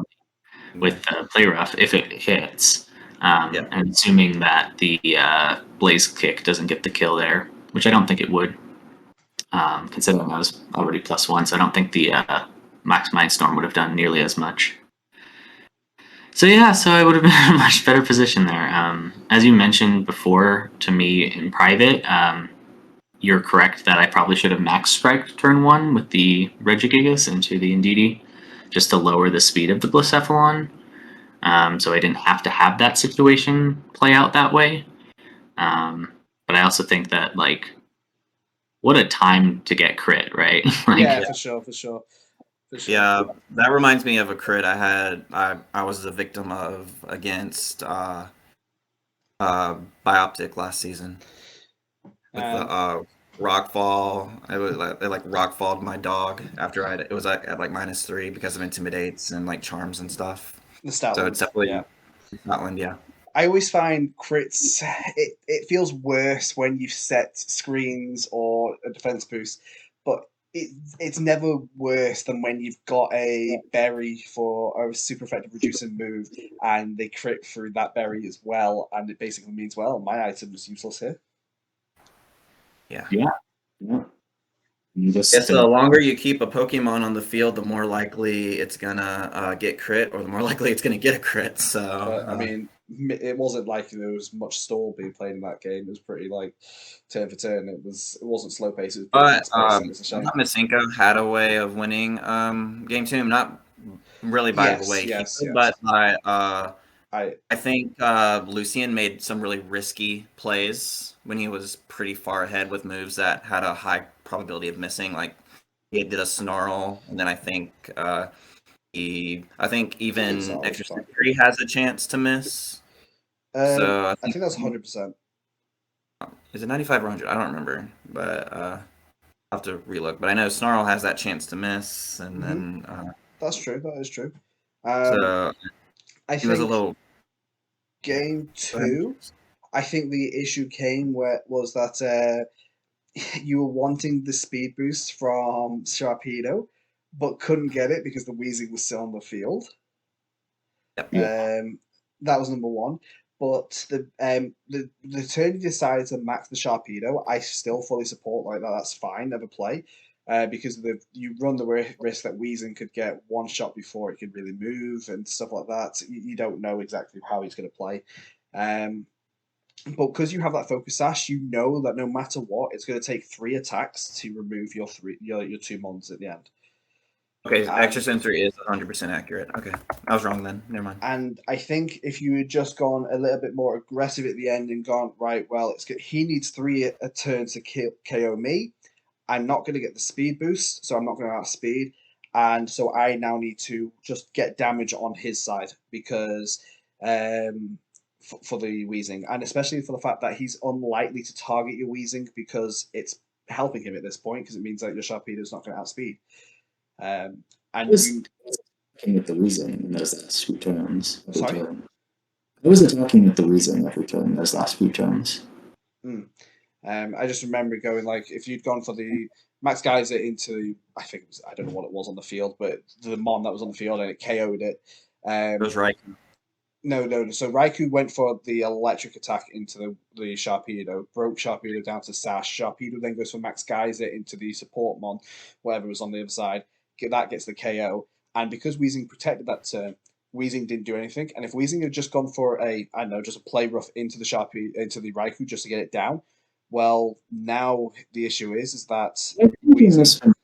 with Play Rough if it hits. And assuming that the Blaze Kick doesn't get the kill there, which I don't think it would. Considering I was already +1, so I don't think the Max Mindstorm would have done nearly as much. So I would have been in a much better position there. As you mentioned before to me in private, you're correct that I probably should have Max Strike turn 1 with the Regigigas into the Indeedee, just to lower the speed of the Blacephalon. So I didn't have to have that situation play out that way. But I also think that, like, what a time to get crit, right? For sure. Yeah, that reminds me of a crit I had. I was the victim of against Bioptic last season with the Rockfall. It like Rockfalled my dog after it was at like -3 because of Intimidates and like Charms and stuff. So it's definitely Scotland, yeah. I always find crits, it feels worse when you've set screens or a defense boost, but it's never worse than when you've got a berry for a super effective reducing move and they crit through that berry as well, and it basically means, well, my item is useless here. Yeah. So the longer you keep a Pokemon on the field, the more likely it's gonna get crit, or the more likely it's gonna get a crit. So I mean, it wasn't like there was much stall being played in that game. It was pretty like turn for turn. It wasn't slow pace. It was it's a shame. Masenko had a way of winning game 2, not really by the way but by I think Lucian made some really risky plays when he was pretty far ahead with moves that had a high probability of missing. Like he did a Snarl, and then I think even Extra Sensory has a chance to miss. So I think that's 100%. Is it 95 or 100? I don't remember, but I'll have to relook. But I know Snarl has that chance to miss, and then that's true. That is true. So I think was a little game 2. I think the issue was that you were wanting the speed boost from Sharpedo, but couldn't get it because the Weezing was still on the field. That was number 1. But the turn you decided to max the Sharpedo, I still fully support like that. That's fine, never play. Because you run the risk that Weezing could get one shot before it could really move and stuff like that. You don't know exactly how he's going to play. But because you have that focus sash, you know that no matter what, it's going to take 3 attacks to remove your 2 mons at the end. Okay, Extra Sensory is 100% accurate. Okay, I was wrong then. Never mind. And I think if you had just gone a little bit more aggressive at the end and gone, right, well, he needs 3 turns to KO me. I'm not going to get the speed boost, so I'm not going to outspeed. And so I now need to just get damage on his side because for the Weezing. And especially for the fact that he's unlikely to target your Weezing because it's helping him at this point because it means that your Sharpedo is not going to outspeed. And I was you, talking with the reason in those last few turns. Sorry? I was attacking with the reason every turn those last few turns. I just remember going like, if you'd gone for the Max Geyser into, I think it was, I don't know what it was on the field, but the Mon that was on the field and it KO'd it. It was right. No. So Raikou went for the electric attack into the Sharpedo, broke Sharpedo down to Sash. Sharpedo then goes for Max Geyser into the support Mon, whatever was on the other side. That gets the KO. And because Weezing protected that turn, Weezing didn't do anything. And if Weezing had just gone for just a play rough into the Raikou just to get it down, well, now the issue is that Weezing.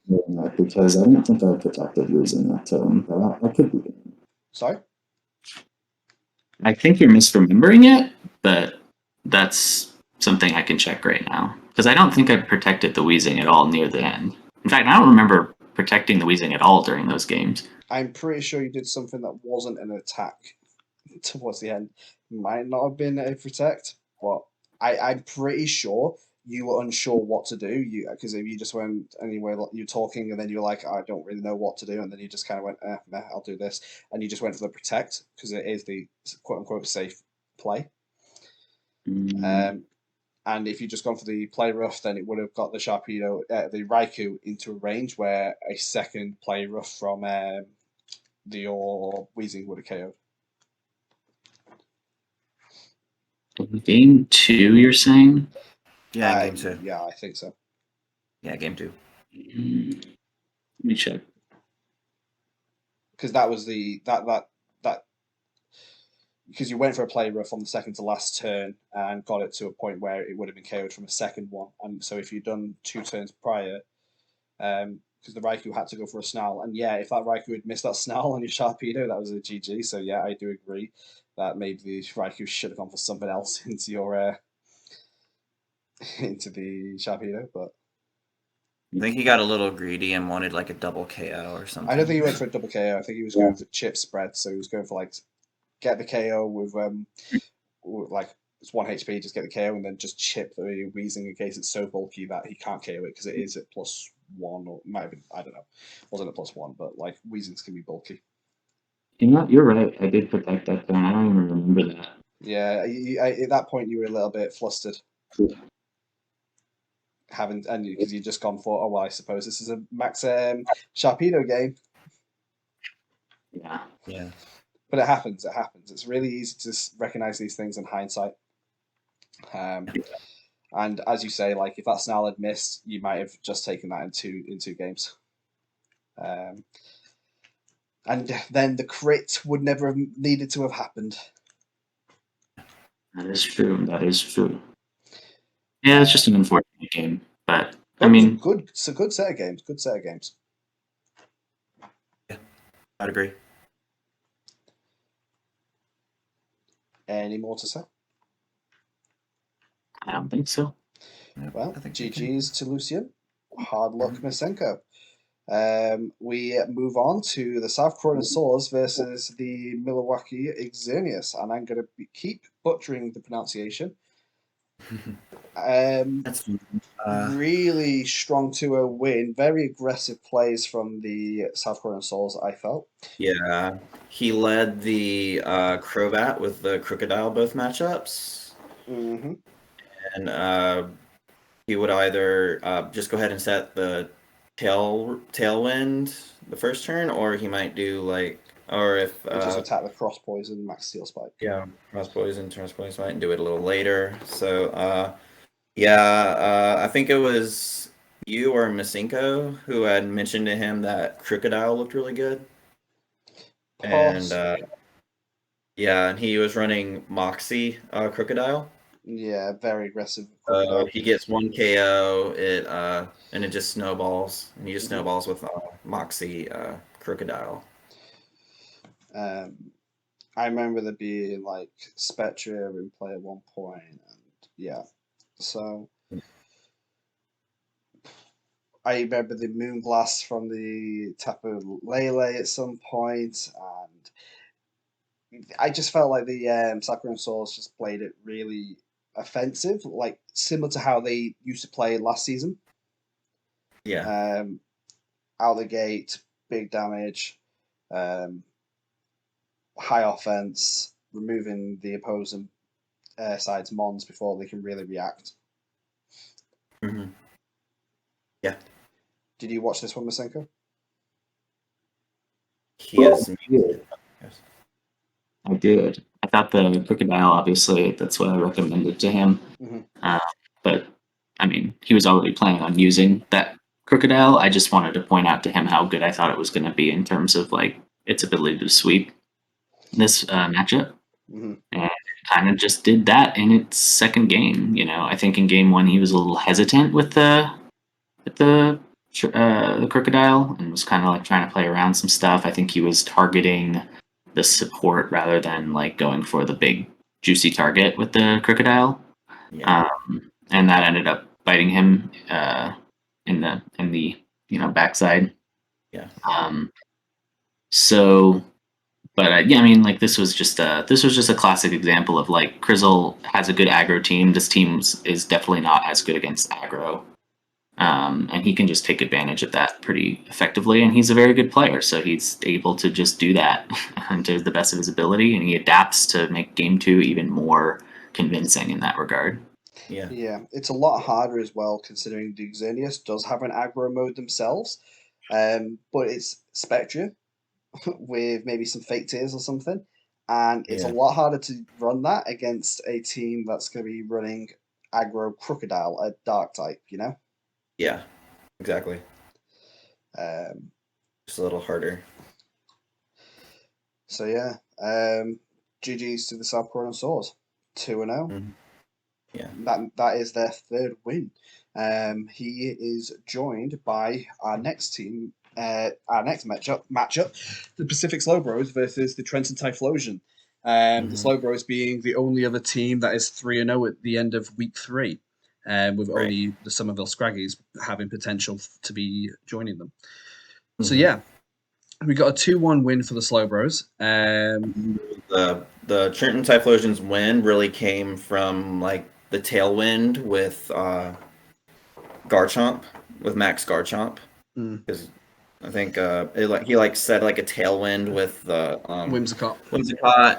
Because I don't think I protected losing that turn, but I could be. Sorry? I think you're misremembering it, but that's something I can check right now. Because I don't think I protected the Weezing at all near the end. In fact, I don't remember protecting the Weezing at all during those games. I'm pretty sure you did something that wasn't an attack towards the end. Might not have been a protect, but I'm pretty sure you were unsure what to do. Because if you just went anywhere, you're talking, and then you're like, I don't really know what to do, and then you just kind of went, meh, I'll do this, and you just went for the protect because it is the quote unquote safe play. And if you just gone for the play rough, then it would have got the Sharpedo, the Raikou into a range where a second play rough from your Weezing would have KO'd. Game 2, you're saying? Yeah, game 2. Yeah, I think so. Yeah, game 2. Let me check. Because that was that because you went for a play rough on the second to last turn and got it to a point where it would have been KO'd from a second one. And so if you'd done 2 turns prior, because the Raikou had to go for a Snarl, and yeah, if that Raikou had missed that Snarl on your Sharpedo, that was a GG. So yeah, I do agree that maybe the Raikou should have gone for something else into your into the Sharpedo, but I think he got a little greedy and wanted like a double KO or something. I don't think he went for a double KO. I think he was going for chip spread, so he was going for like get the KO with like it's 1 HP, just get the KO and then just chip the Weezing in case it's so bulky that he can't KO it because it is at +1 or might have been, I don't know, wasn't a +1, but like Weezings can be bulky. You're right. I did protect that turn. I don't even remember that. Yeah, at that point you were a little bit flustered. Because you'd just gone for, oh well, I suppose this is a Max Sharpedo game. Yeah. But it happens. It's really easy to recognize these things in hindsight. And as you say, like if that Snarl had missed, you might have just taken that in two games. And then the crit would never have needed to have happened. That is true. Yeah, it's just an unfortunate game, but I It was mean, good. It's a good set of games. Yeah, I'd agree. Any more to say? I don't think so. Well, I think GG's to Lucian. Hard luck, Masenko. We move on to the South Coalossals versus the Milwaukee Xerneas, and I'm going to keep butchering the pronunciation. That's really strong 2-0 win. Very aggressive plays from the South Coalossals, I felt. Yeah, he led the Crobat with the Crocodile both matchups. Mm-hmm. And he would either just go ahead and set the Tailwind the first turn, or he might do like, or if just attack the Cross Poison, Max Steel Spike. Yeah, Cross Poison, might do it a little later. So I think it was you or Masenko who had mentioned to him that Crocodile looked really good. Possibly. And he was running Moxie Crocodile. Yeah, very aggressive. He gets 1 KO, and it just snowballs, and he just snowballs with Moxie Crocodile. I remember there being like Spectre in play at one point, and yeah, so I remember the Moonblast from the Tapu Lele at some point, and I just felt like the Sakura and Souls just played it really offensive, like similar to how they used to play last season. Yeah. Out the gate, big damage, high offense, removing the opposing side's mons before they can really react. Mm-hmm. Yeah. Did you watch this one, Masenko? He is muted. Yes. I did. I thought the crocodile, obviously, that's what I recommended to him. Mm-hmm. But I mean, he was already planning on using that crocodile. I just wanted to point out to him how good I thought it was going to be in terms of like its ability to sweep this matchup. Mm-hmm. And it kind of just did that in its second game. You know, I think in game one he was a little hesitant with the crocodile and was kind of like trying to play around some stuff. I think he was targeting the support rather than like going for the big juicy target with the crocodile. Yeah. And that ended up biting him in the backside. Yeah. So, but yeah, I mean, like this was just a classic example of like Crizzle has a good aggro team. This team is definitely not as good against aggro, and he can just take advantage of that pretty effectively. And he's a very good player, so he's able to just do that to the best of his ability, and he adapts to make game 2 even more convincing in that regard. Yeah, it's a lot harder as well, considering the Xerneas does have an aggro mode themselves, but it's Spectre with maybe some fake tears or something, and it's a lot harder to run that against a team that's going to be running aggro Crocodile, a Dark type, you know? Yeah, exactly. Just a little harder. So yeah, GG's to the South Korean Swords, 2-0. Mhm. Yeah. That is their third win. He is joined by our next team, our next matchup, the Pacific Slowbros versus the Trenton Typhlosion. The Slowbros being the only other team that is 3-0 at the end of week 3, with only the Somerville Scraggies having potential to be joining them. So yeah, we got a 2-1 win for the Slowbros. The Trenton Typhlosion's win really came from like the tailwind with Garchomp, with Max Garchomp, because I think he said like a tailwind with the Whimsicott,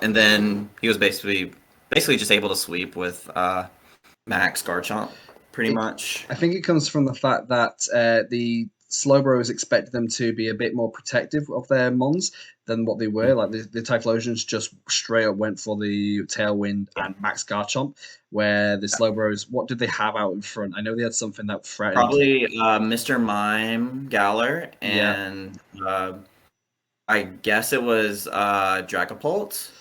and then he was basically just able to sweep with Max Garchomp pretty much. I think it comes from the fact that the Slowbros expected them to be a bit more protective of their mons than what they were. Like the Typhlosions just straight up went for the Tailwind and Max Garchomp, where the Slowbros, what did they have out in front? I know they had something that threatened. Probably Mr. Mime Galar, and I guess it was Dragapult.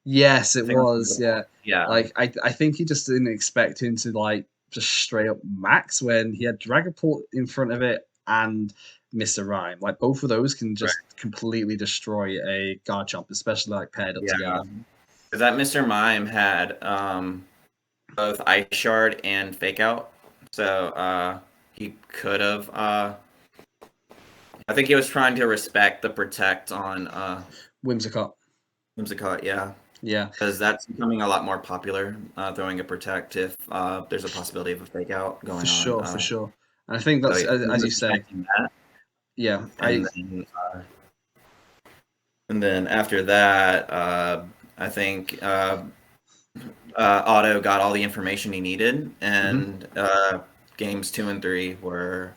Yes, it was. Yeah. Like I think he just didn't expect him to like just straight up max when he had Dragapult in front of it and Mr. Rhyme. Like both of those can just completely destroy a Garchomp, especially like paired up together. Because that Mr. Mime had both Ice Shard and Fake Out, so he could have. I think he was trying to respect the Protect on Whimsicott. Yeah. Yeah. Because that's becoming a lot more popular, throwing a Protect if there's a possibility of a Fake Out going on. For sure. And I think that's, as you say. Yeah. And then after that, I think Otto got all the information he needed, and games 2 and 3 were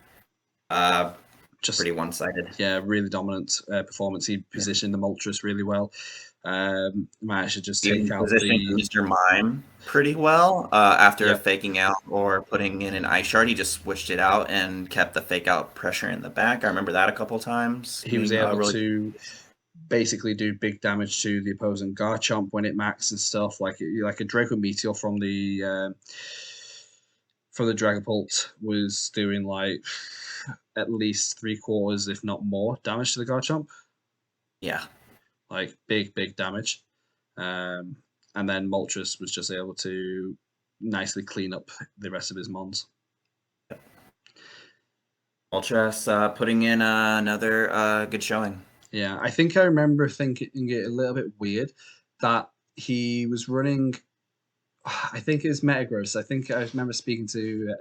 just pretty one-sided. Yeah, really dominant performance. He positioned the Moltres really well. Might should just take out Mr. Mime pretty well after faking out or putting in an Ice Shard. He just switched it out and kept the fake out pressure in the back. I remember that a couple times. He was able to basically do big damage to the opposing Garchomp when it maxed and stuff, like a Draco Meteor from the Dragapult was doing like at least 3/4, if not more, damage to the Garchomp. Yeah. Like big damage. And then Moltres was just able to nicely clean up the rest of his mons. Moltres putting in another good showing. Yeah, I think I remember thinking it a little bit weird that he was running I think it's Metagross. I think I remember speaking to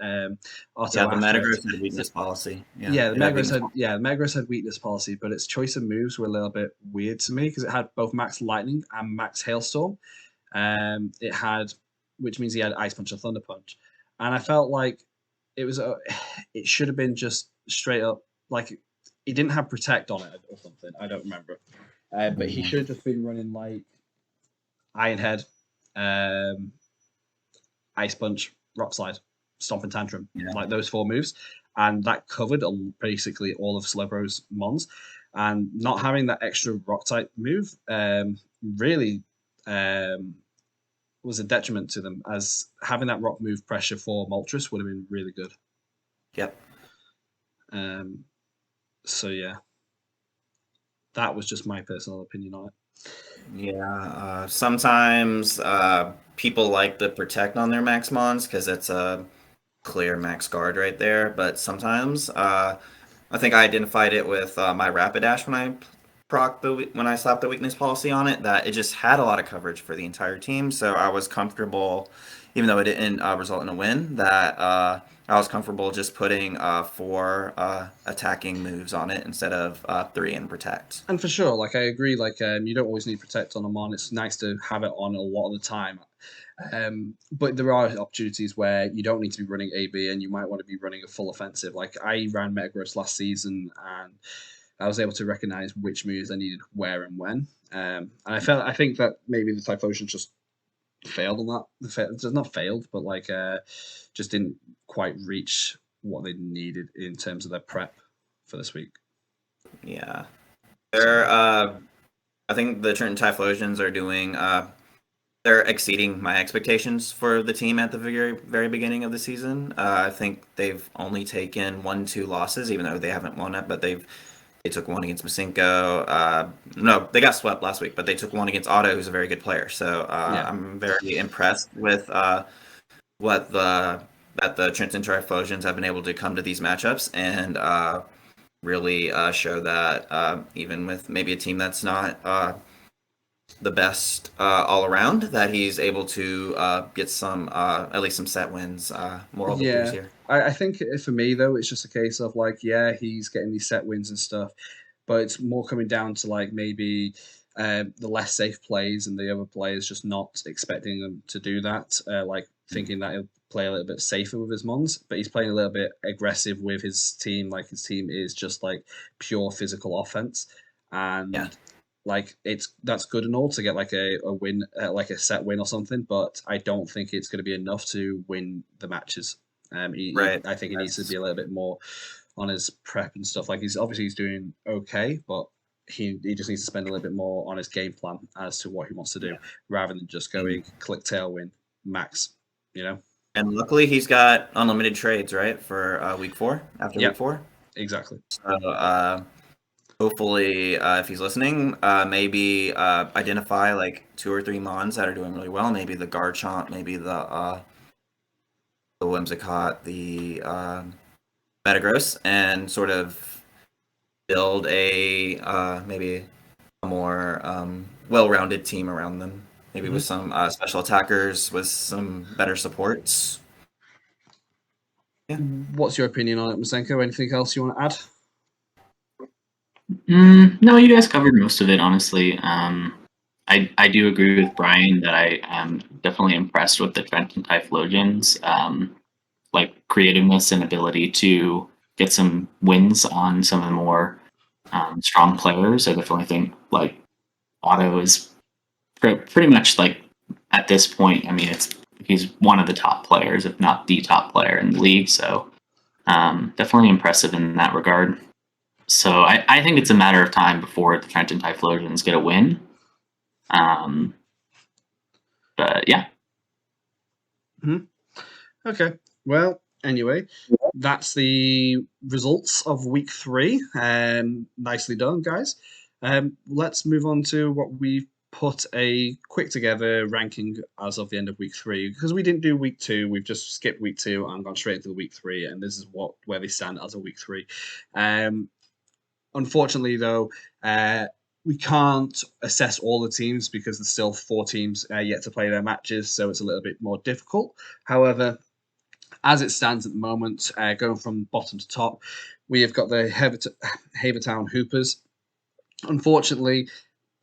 Otto Yeah, the after Metagross it. had a weakness policy. Yeah, the it had Metagross weakness had the Metagross had weakness policy, but its choice of moves were a little bit weird to me because it had both Max Lightning and Max Hailstorm. It had, which means he had Ice Punch and Thunder Punch, and I felt like it was it should have been just straight up like it didn't have Protect on it or something. I don't remember, but he should have just been running like Iron Head, Ice Punch, Rock Slide, Stomp and Tantrum, Yeah. like those 4 moves, and that covered basically all of Slowbro's mons. And not having that extra Rock type move really was a detriment to them, as having that Rock move pressure for Moltres would have been really good. Yep. So yeah, that was just my personal opinion on it. Yeah, sometimes people like the Protect on their Max Mons because it's a clear Max Guard right there, but sometimes I think I identified it with my Rapidash when I when I slapped the weakness policy on it, that it just had a lot of coverage for the entire team, so I was comfortable, even though it didn't result in a win, that I was comfortable just putting 4 attacking moves on it instead of 3 in Protect. And for sure, like I agree, like you don't always need Protect on a mon. It's nice to have it on a lot of the time. But there are opportunities where you don't need to be running AB and you might want to be running a full offensive. Like I ran Metagross last season and I was able to recognize which moves I needed where and when. And I think that maybe the Typhlosion just failed on that. It's not failed, but like just didn't quite reach what they needed in terms of their prep for this week. Yeah. They're I think the Trenton Typhlosions are doing they're exceeding my expectations for the team at the very beginning of the season. I think they've only taken 1-2 losses, even though they haven't won it, but they took one against Masenko. No, they got swept last week, but they took one against Otto, who's a very good player. So I'm very impressed with what that the Trenton Typhlosions have been able to come to these matchups and really show that even with maybe a team that's not the best all around, that he's able to get some at least some set wins, moral victories here. I think for me though, it's just a case of like, yeah, he's getting these set wins and stuff, but it's more coming down to like maybe the less safe plays and the other players just not expecting them to do that, like thinking that he'll play a little bit safer with his mons, but he's playing a little bit aggressive with his team. Like his team is just like pure physical offense, and like that's good and all to get like a win, like a set win or something, but I don't think it's going to be enough to win the matches. I think he needs to be a little bit more on his prep and stuff. Like he's doing okay, but he just needs to spend a little bit more on his game plan as to what he wants to do, rather than just going click tailwind max, you know. And luckily he's got unlimited trades, right, for week 4 after week 4. Exactly. So hopefully, if he's listening, maybe identify like 2 or 3 mons that are doing really well. Maybe the Garchomp, maybe the Whimsicott, the Metagross, and sort of build a maybe a more well-rounded team around them. Maybe with some special attackers, with some better supports. Yeah. What's your opinion on it, Masenko? Anything else you want to add? No, you guys covered most of it, honestly. I do agree with Brian that I am definitely impressed with the Trenton Typhlosions, like creativeness and ability to get some wins on some of the more strong players. I definitely think like Otto is pretty much like at this point. I mean, he's one of the top players, if not the top player in the league. So definitely impressive in that regard. So I think it's a matter of time before the Trenton Typhlosions get a win. But yeah. Okay. Well, anyway, that's the results of week 3. Nicely done, guys. Let's move on to what we've put a quick together ranking as of the end of week 3, because we didn't do week 2. We've just skipped week 2 and gone straight into the week 3, and this is where they stand as of week 3. Unfortunately, though, we can't assess all the teams because there's still 4 teams yet to play their matches, so it's a little bit more difficult. However, as it stands at the moment, going from bottom to top, we have got the Havertown Hoopers. Unfortunately,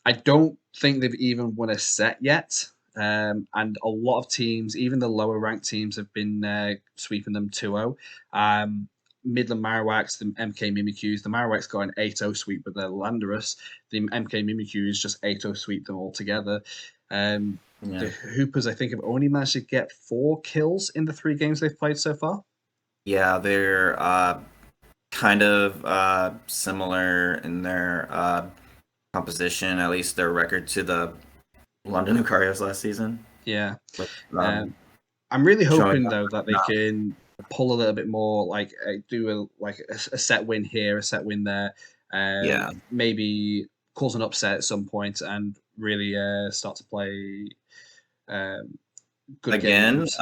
I don't think they've even won a set yet. And a lot of teams, even the lower ranked teams, have been sweeping them 2-0. Midland Marowaks, the MK Mimikyus. The Marowaks got an 8-0 sweep with their Landorus. The MK Mimikyus just 8-0 sweep them all together. The Hoopers, I think, have only managed to get 4 kills in the 3 games they've played so far. Yeah, they're kind of similar in their composition, at least their record to the London Lucarios last season. Yeah. With, I'm really hoping, showing though, that they can pull a little bit more, like do a set win here, a set win there. Maybe cause an upset at some point and really start to play good games.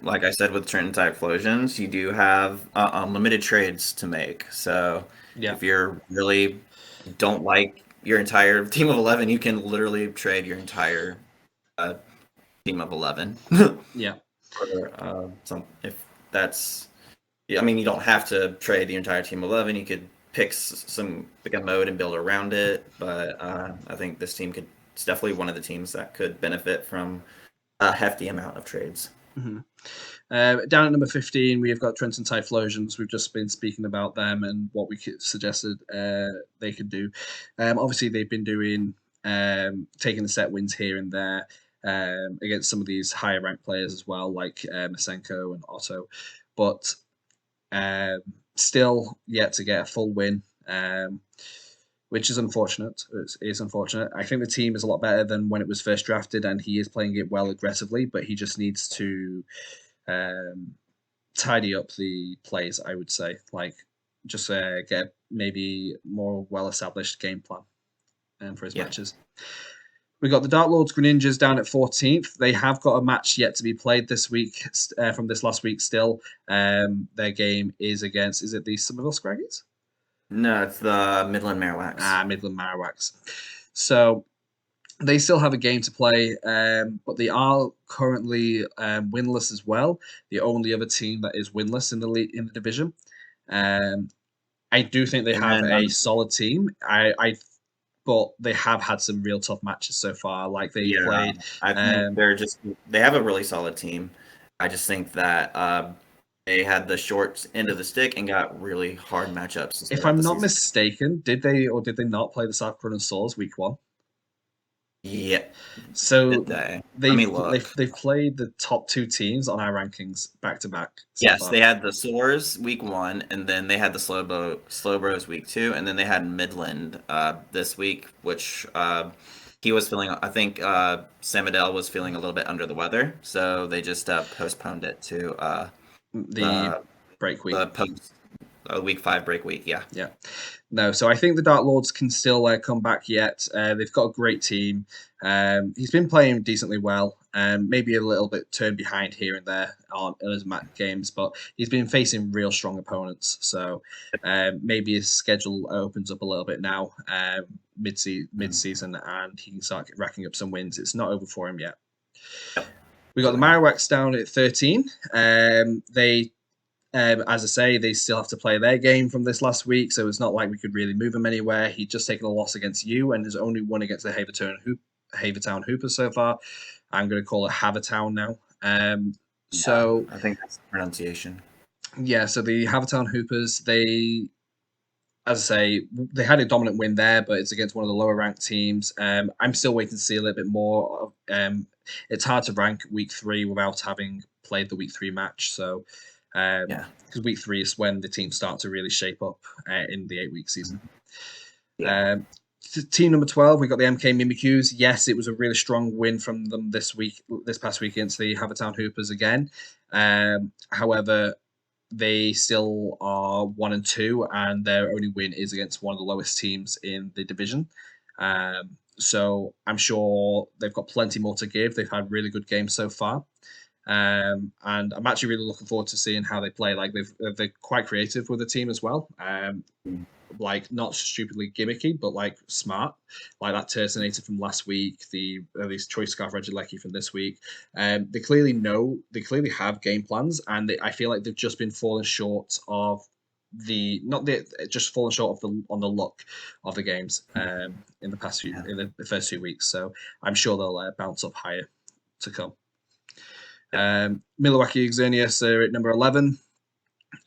Like I said with Trenton Tide Explosions, you do have unlimited trades to make. So if you're really don't like your entire team of 11, you can literally trade your entire team of 11. Yeah. For, if that's, I mean, you don't have to trade the entire team 11. You could pick a mode and build around it. But I think this team it's definitely one of the teams that could benefit from a hefty amount of trades. Mm-hmm. Down at number 15, we have got Trenton Typhlosions. We've just been speaking about them and what we suggested they could do. Obviously, they've been doing taking the set wins here and there against some of these higher ranked players as well, like Masenko and Otto, but still yet to get a full win. Which is unfortunate. It is unfortunate. I think the team is a lot better than when it was first drafted, and he is playing it well aggressively, but he just needs to tidy up the plays, I would say. Like, just get maybe more well-established game plan for his matches. We got the Dark Lords Greninjas down at 14th. They have got a match yet to be played this week from this last week still. Their game is against, is it the Somerville Scraggies? No, it's the Midland Marowaks. Midland Marowaks. So they still have a game to play, but they are currently winless as well. The only other team that is winless in the division. I do think they have a solid team. But they have had some real tough matches so far. Like they played. I think they have a really solid team. I just think that they had the short end of the stick and got really hard matchups. If I'm not mistaken, did they or did they not play the Coalossals week 1? Yeah. So they've played the top 2 teams on our rankings back to back. Yes, they had the Soars week 1, and then they had the Slowbros week 2, and then they had Midland this week, which he was feeling. I think Samadel was feeling a little bit under the weather, so they just postponed it to the break week. Week 5 break week, yeah. No, so I think the Dark Lords can still come back yet. They've got a great team. He's been playing decently well. Maybe a little bit turned behind here and there on his games, but he's been facing real strong opponents. So maybe his schedule opens up a little bit now, mid-season, and he can start racking up some wins. It's not over for him yet. We got the Marowaks down at 13. As I say, they still have to play their game from this last week, so it's not like we could really move him anywhere. He'd just taken a loss against you and has only won against the Havertown Hoopers so far. I'm going to call it Havertown now. So I think that's the pronunciation. Yeah, so the Havertown Hoopers, they, as I say, they had a dominant win there, but it's against one of the lower ranked teams. I'm still waiting to see a little bit more. It's hard to rank week 3 without having played the week 3 match, so... because week 3 is when the teams start to really shape up in the 8-week season. Team number 12, we got the MK Mimikyus. Yes, it was a really strong win from them this past week against the Havertown Hoopers again. However, they still are 1-2, and their only win is against one of the lowest teams in the division. So I'm sure they've got plenty more to give. They've had really good games so far. And I'm actually really looking forward to seeing how they play. Like they're quite creative with the team as well. Like not stupidly gimmicky, but like smart. Like that Turtonator from last week, these Choice Scarf Regilecki from this week. They clearly have game plans, and I feel like they've just been falling short of just falling short of the luck of the games in the past few in the first 2 weeks. So I'm sure they'll bounce up higher to come. Milwaukee Xerneas are at number 11.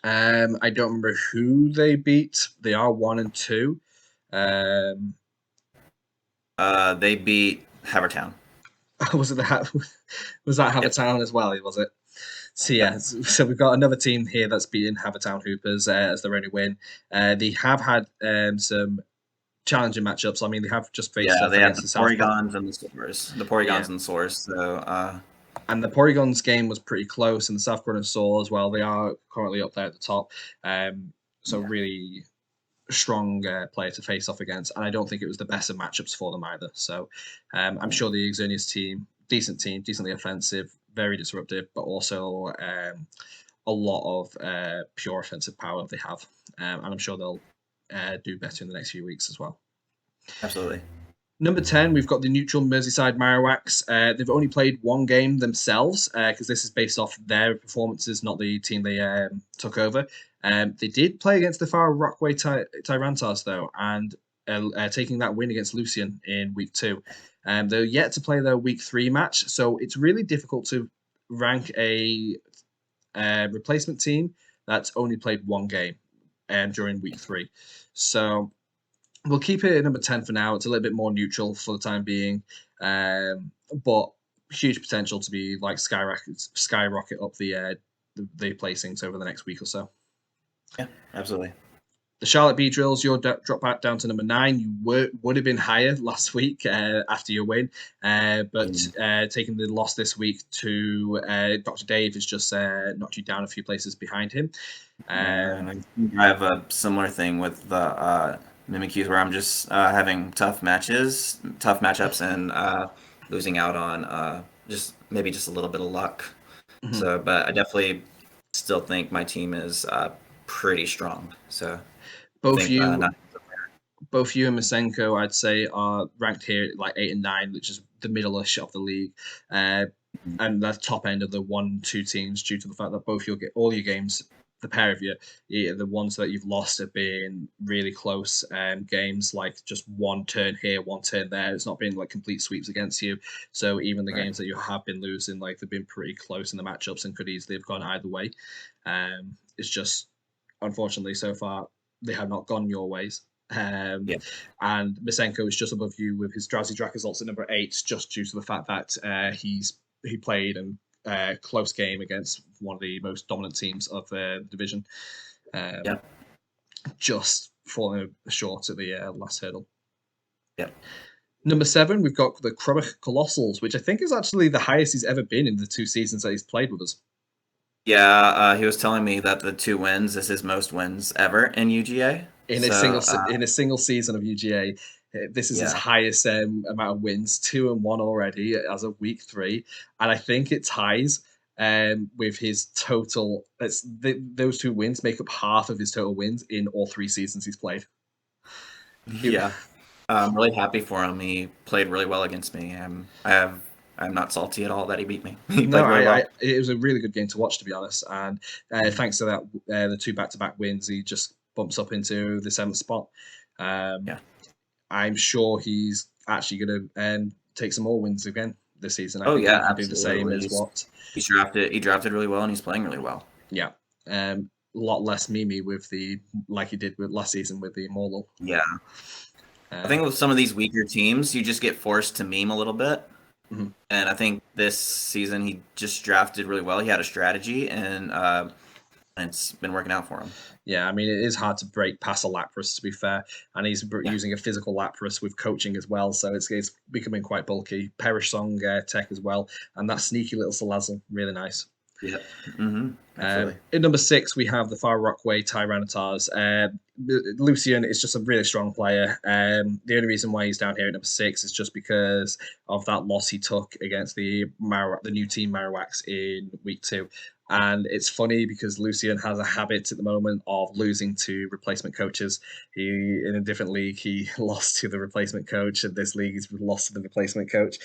I don't remember who they beat. They are 1 and 2. They beat Havertown. Was that Havertown as well? Was it? So yeah, so we've got another team here that's beaten Havertown Hoopers as their only win. They have had some challenging matchups. I mean, they have just faced they have the South Porygons and the Soars. The Porygons and Soars. So. And the Porygons game was pretty close, and the South Korean Soul as well. They are currently up there at the top. Really strong player to face off against, and I don't think it was the best of matchups for them either. So I'm sure the Xerneas team, decently offensive, very disruptive, but also a lot of pure offensive power they have. And I'm sure they'll do better in the next few weeks as well. Absolutely. Number 10, we've got the neutral Merseyside Marowaks. They've only played one game themselves because this is based off their performances, not the team they took over. They did play against the Far Rockway Tyrantars, though, and taking that win against Lucian in week 2. They're yet to play their week 3 match, so it's really difficult to rank a replacement team that's only played one game during week 3. So we'll keep it at number 10 for now. It's a little bit more neutral for the time being, but huge potential to be like skyrocket up the placings over the next week or so. Yeah, absolutely. The Charlotte Bee Drills, you're drop back down to number 9. You would have been higher last week after your win, but taking the loss this week to Dr. Dave has just knocked you down a few places behind him. And I have a similar thing with the Mimikyus where I'm just having tough matchups, and losing out on just a little bit of luck. Mm-hmm. So, but I definitely still think my team is pretty strong. So both you and Masenko, I'd say, are ranked here at like 8 and 9, which is the middle-ish of the league, and the top end of the 1-2 teams, due to the fact that both you'll get all your games. The pair of you, the ones that you've lost have been really close games, like just one turn here, one turn there. It's not been like complete sweeps against you. So even the games that you have been losing, like they've been pretty close in the matchups and could easily have gone either way. It's just, unfortunately, so far, they have not gone your ways. And Masenko is just above you with his Drowsy Drac results at number 8, just due to the fact that he played and close game against one of the most dominant teams of the division. Just falling short at the last hurdle. Number 7, we've got the Crymych Coalossals, which I think is actually the highest he's ever been in the 2 seasons that he's played with us. He was telling me that the 2 wins is his most wins ever in UGA. In a single season of UGA. This is his highest amount of wins, 2 and 1 already as of week 3, and I think it ties with his total. Those 2 wins make up half of his total wins in all 3 seasons he's played. I'm really happy for him. He played really well against me. I'm not salty at all that he beat me. It was a really good game to watch, to be honest, and thanks to that, the 2 back-to-back wins, he just bumps up into the 7th spot. I'm sure he's actually going to take some more wins again this season. I think absolutely. Do the same as what he drafted really well, and he's playing really well. Yeah, a lot less Mimi like he did with last season with the Immortal. Yeah, I think with some of these weaker teams, you just get forced to meme a little bit. Mm-hmm. And I think this season he just drafted really well. He had a strategy, and it's been working out for him. Yeah, I mean, it is hard to break past a Lapras, to be fair. And he's using a physical Lapras with coaching as well. So it's becoming quite bulky. Perish Song tech as well. And that sneaky little Salazzle, really nice. Yeah. Absolutely. In number 6, we have the Far Rockway Tyrannotars. Lucian is just a really strong player. The only reason why he's down here at number 6 is just because of that loss he took against the new team Marowaks in week 2. And it's funny because Lucian has a habit at the moment of losing to replacement coaches. In a different league, he lost to the replacement coach, and this league he's lost to the replacement coach.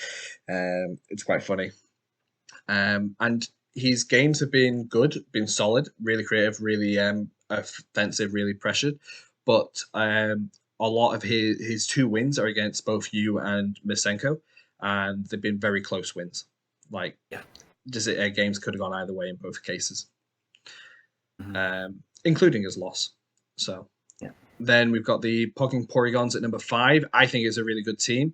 It's quite funny. And his games have been good, been solid, really creative, really offensive, really pressured. But a lot of his 2 wins are against both you and Masenko, and they've been very close wins. Like, games could have gone either way in both cases, including his loss. So, then we've got the Pogging Porygons at number 5. I think it's a really good team.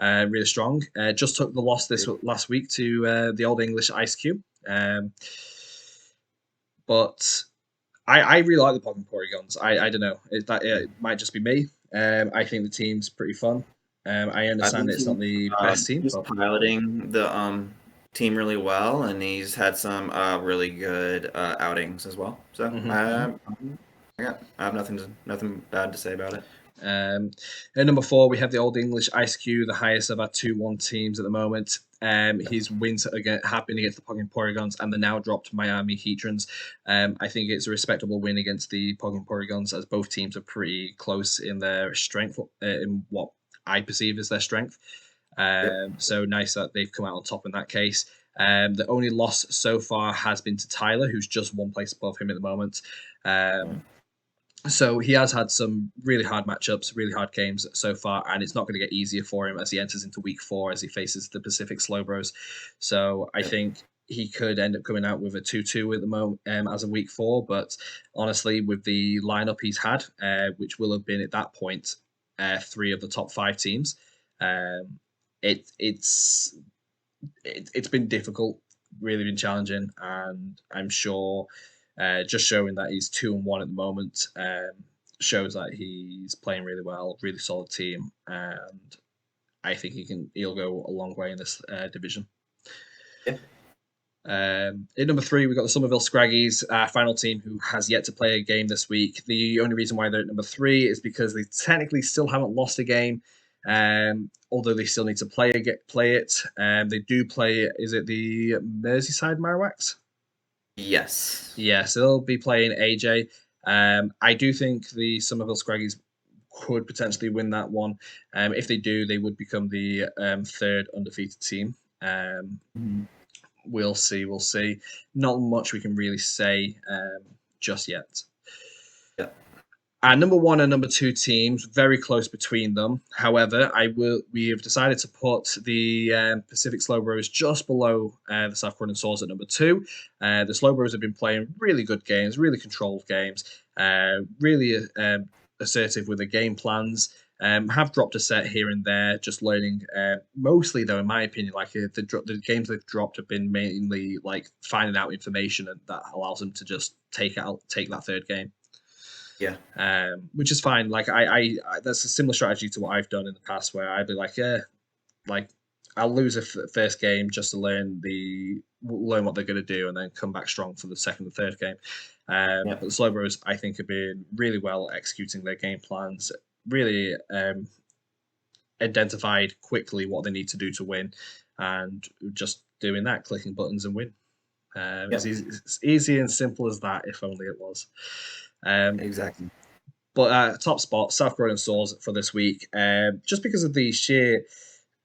Really strong. Just took the loss last week to the Old English Eiscues. But I really like the Pogging Porygons. I don't know. It might just be me. I think the team's pretty fun. I understand it's not the best team. He's piloting the team really well, and he's had some really good outings as well. So I have nothing bad to say about it. At number 4, we have the Old English Eiscues, the highest of our 2-1 teams at the moment. His wins have been against the Pogging Porygons and the now dropped Miami Heatrons. I think it's a respectable win against the Pogging Porygons, as both teams are pretty close in their strength, in what I perceive as their strength. So nice that they've come out on top in that case. The only loss so far has been to Tyler, who's just 1 place above him at the moment. So he has had some really hard matchups, really hard games so far, and it's not going to get easier for him as he enters into week 4 as he faces the Pacific Slowbros. So I think he could end up coming out with a 2-2 at the moment as a week 4. But honestly, with the lineup he's had, which will have been at that point 3 of the top 5 teams, it's been difficult, really been challenging, and I'm sure. Just showing that he's 2-1 at the moment shows that he's playing really well, really solid team, and I think he'll go a long way in this division. In number 3, we've got the Somerville Scraggies, final team who has yet to play a game this week. The only reason why they're at number 3 is because they technically still haven't lost a game, although they still need to play it. They do play, is it the Merseyside Marowaks? Yes. Yeah, so they'll be playing AJ. I do think the Somerville Scraggies could potentially win that one. If they do, they would become the 3rd undefeated team. We'll see. Not much we can really say just yet. Number 1 and number 2 teams, very close between them. However, we have decided to put the Pacific Slowbros just below the South Croydon Swords at number 2. The Slowbros have been playing really good games, really controlled games, really assertive with the game plans. Have dropped a set here and there, just learning. Mostly, though, in my opinion, like the games they've dropped have been mainly like finding out information, and that allows them to just take that 3rd game. Which is fine. Like I that's a similar strategy to what I've done in the past, where I'd be like, I'll lose a first game just to learn what they're going to do, and then come back strong for the 2nd and 3rd game. But the Slowbros, I think, have been really well executing their game plans. Really identified quickly what they need to do to win, and just doing that, clicking buttons and win. It's easy and simple as that. If only it was. Exactly. But top spot, South Croydon Swords for this week, just because of the sheer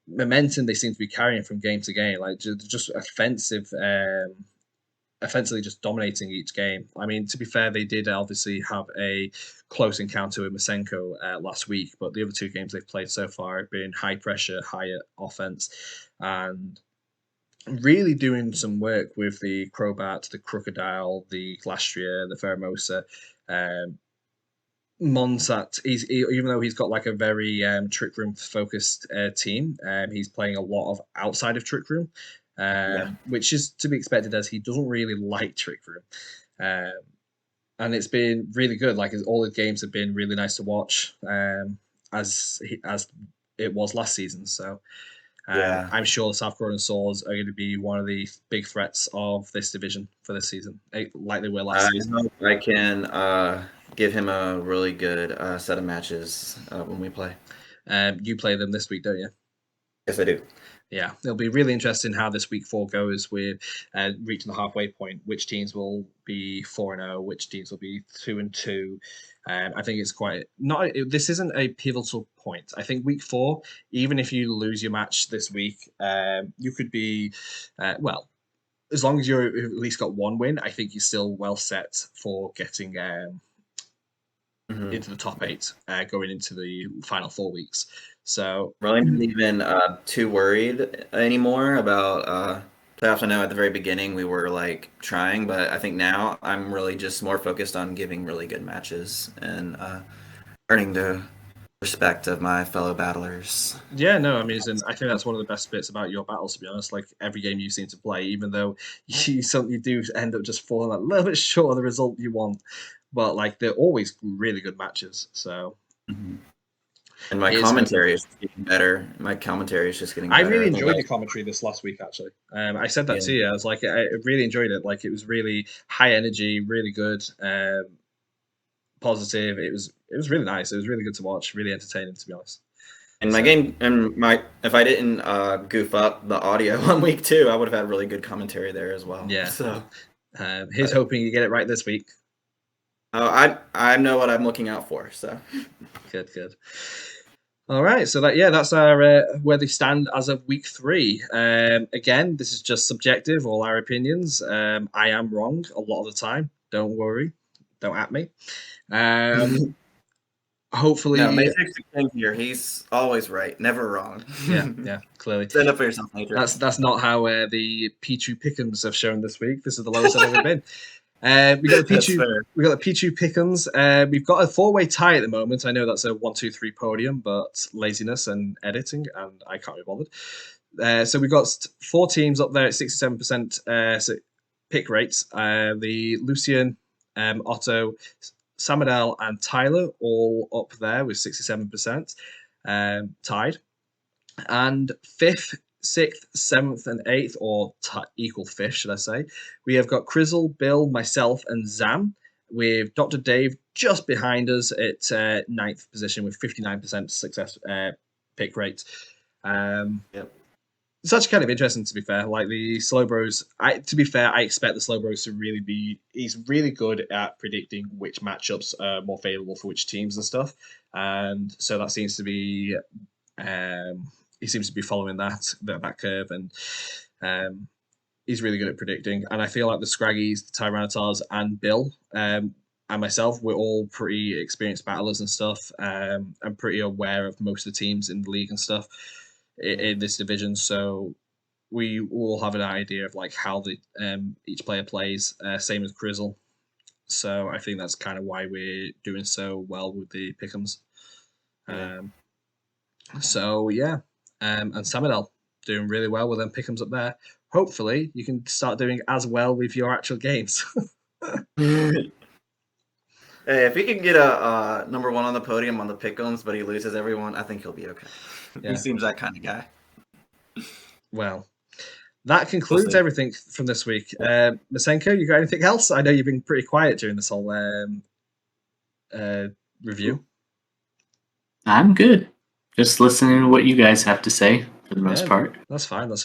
momentum they seem to be carrying from game to game, like just offensively just dominating each game. I mean, to be fair, they did obviously have a close encounter with Masenko last week, but the other 2 games they've played so far have been high pressure, higher offense, and really doing some work with the Crobat, the Crocodile, the Glastria, the Pheromosa. Monsat, even though he's got like a very Trick Room focused team, he's playing a lot of outside of Trick Room, which is to be expected as he doesn't really like Trick Room. And it's been really good. Like all the games have been really nice to watch, as it was last season. So Yeah. I'm sure the South Korean Swords are going to be one of the big threats of this division for this season, like they were last I season. hope I can give him a really good set of matches when we play. You play them this week, don't you? Yes, I do. Yeah, it'll be really interesting how this week 4 goes with reaching the halfway point. Which teams will be 4-0? Which teams will be 2-2? I think it's quite not. This isn't a pivotal point. I think week 4, even if you lose your match this week, you could be well. As long as you're at least got one win, I think you're still well set for getting into the top 8 going into the final 4 weeks. So Really not even too worried anymore about playoffs. I know at the very beginning we were like trying, but I think now I'm really just more focused on giving really good matches and earning the respect of my fellow battlers. yeah, no, I mean, I think that's one of the best bits about your battles. To be honest, like every game you seem to play, even though you do end up just falling a little bit short of the result you want, but like they're always really good matches. So. Mm-hmm. And my Here's commentary is getting better. My commentary is just getting I better. really enjoyed your commentary this last week, actually. I said that to you. I was like, I really enjoyed it. Like, it was really high energy, really good, positive. It was really nice. It was really good to watch, really entertaining, to be honest. And my game, and if I didn't goof up the audio on week 2, I would have had really good commentary there as well. Yeah. So here's hoping you get it right this week. I know what I'm looking out for. So good. All right, so that's our where they stand as of week 3. Again, this is just subjective, all our opinions. I am wrong a lot of the time. Don't worry, don't at me. Hopefully, no, Matrix King here. He's always right, never wrong. yeah, clearly. Stand up for yourself, Matrix. That's not how the Pichu Pick'ems have shown this week. This is the lowest I've ever been. We got the Pichu Pick'ems. We've got a 4-way tie at the moment. I know that's a 1-2-3 podium, but laziness and editing, and I can't be bothered. So we've got 4 teams up there at 67% pick rates. The Lucian, Otto, Samadel, and Tyler all up there with 67% tied. And 5th, 6th, 7th, and 8th, or equal 5th, should I say. We have got Crizzle, Bill, myself, and Zam, with Dr. Dave just behind us at 9th position with 59% success pick rate. Yep. It's actually kind of interesting, to be fair. Like the Slowbros, to be fair, I expect the Slowbros to really be. He's really good at predicting which matchups are more favorable for which teams and stuff, and so that seems to be. He seems to be following that curve, and he's really good at predicting. And I feel like the Scraggies, the Tyrannotars, and Bill and myself, we're all pretty experienced battlers and stuff. I'm pretty aware of most of the teams in the league and stuff in this division, so we all have an idea of like how the each player plays. Same as Crizzle, so I think that's kind of why we're doing so well with the pick'ems. So yeah. And Samadel doing really well with them pick'ems up there. Hopefully, you can start doing as well with your actual games. Hey, if he can get a number 1 on the podium on the pick'ems, but he loses everyone, I think he'll be okay. Yeah. He seems that kind of guy. Well, that concludes everything from this week. Masenko, you got anything else? I know you've been pretty quiet during this whole review. I'm good. Just listening to what you guys have to say for the most part. That's fine. I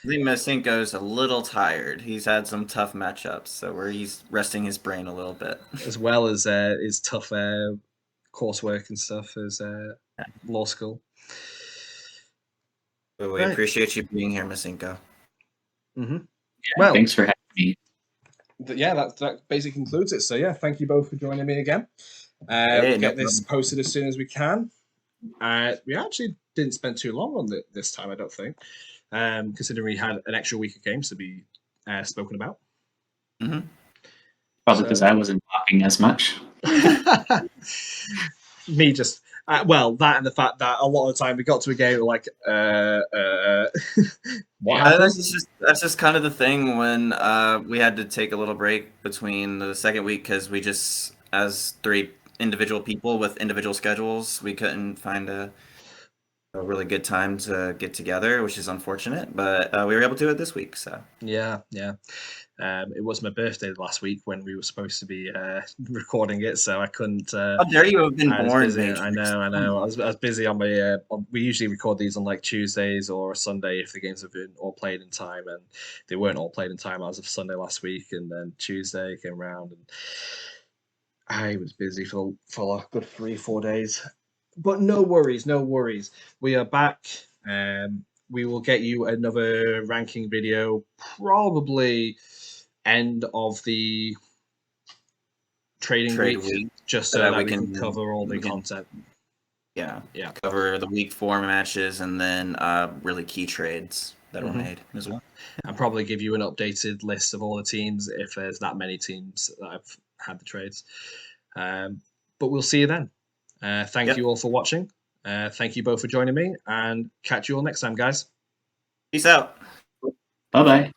think Masenko's a little tired. He's had some tough matchups, so he's resting his brain a little bit. As well as his tough coursework and stuff as law school. But we appreciate you being here, Masenko. Mm-hmm. Yeah, well, thanks for having me. Yeah, that basically concludes it. So yeah, thank you both for joining me again. We'll get this posted as soon as we can. We actually didn't spend too long on this time, I don't think, considering we had an extra week of games to be spoken about. Mm-hmm. Probably because I wasn't talking as much. Me just, that and the fact that a lot of the time we got to a game like, what happened? That's just kind of the thing when we had to take a little break between the second week because we just, as 3 individual people with individual schedules, we couldn't find a a really good time to get together, which is unfortunate, but we were able to do it this week. So Yeah. It was my birthday last week when we were supposed to be recording it, so I couldn't. how dare you have been I was born, busy. Matrix? I know. I was busy on my. We usually record these on like Tuesdays or a Sunday if the games have been all played in time, and they weren't all played in time as of Sunday last week, and then Tuesday came around, and I was busy for a good 3-4 days. But no worries, no worries. We are back. We will get you another ranking video probably end of the trading Trade week, week, just so that we can cover all the content. Yeah, Yeah. cover the week 4 matches and then really key trades that were made as well. And probably give you an updated list of all the teams if there's that many teams that have had the trades. But we'll see you then. Thank you all for watching. Thank you both for joining me, and catch you all next time, guys. Peace out. Bye bye.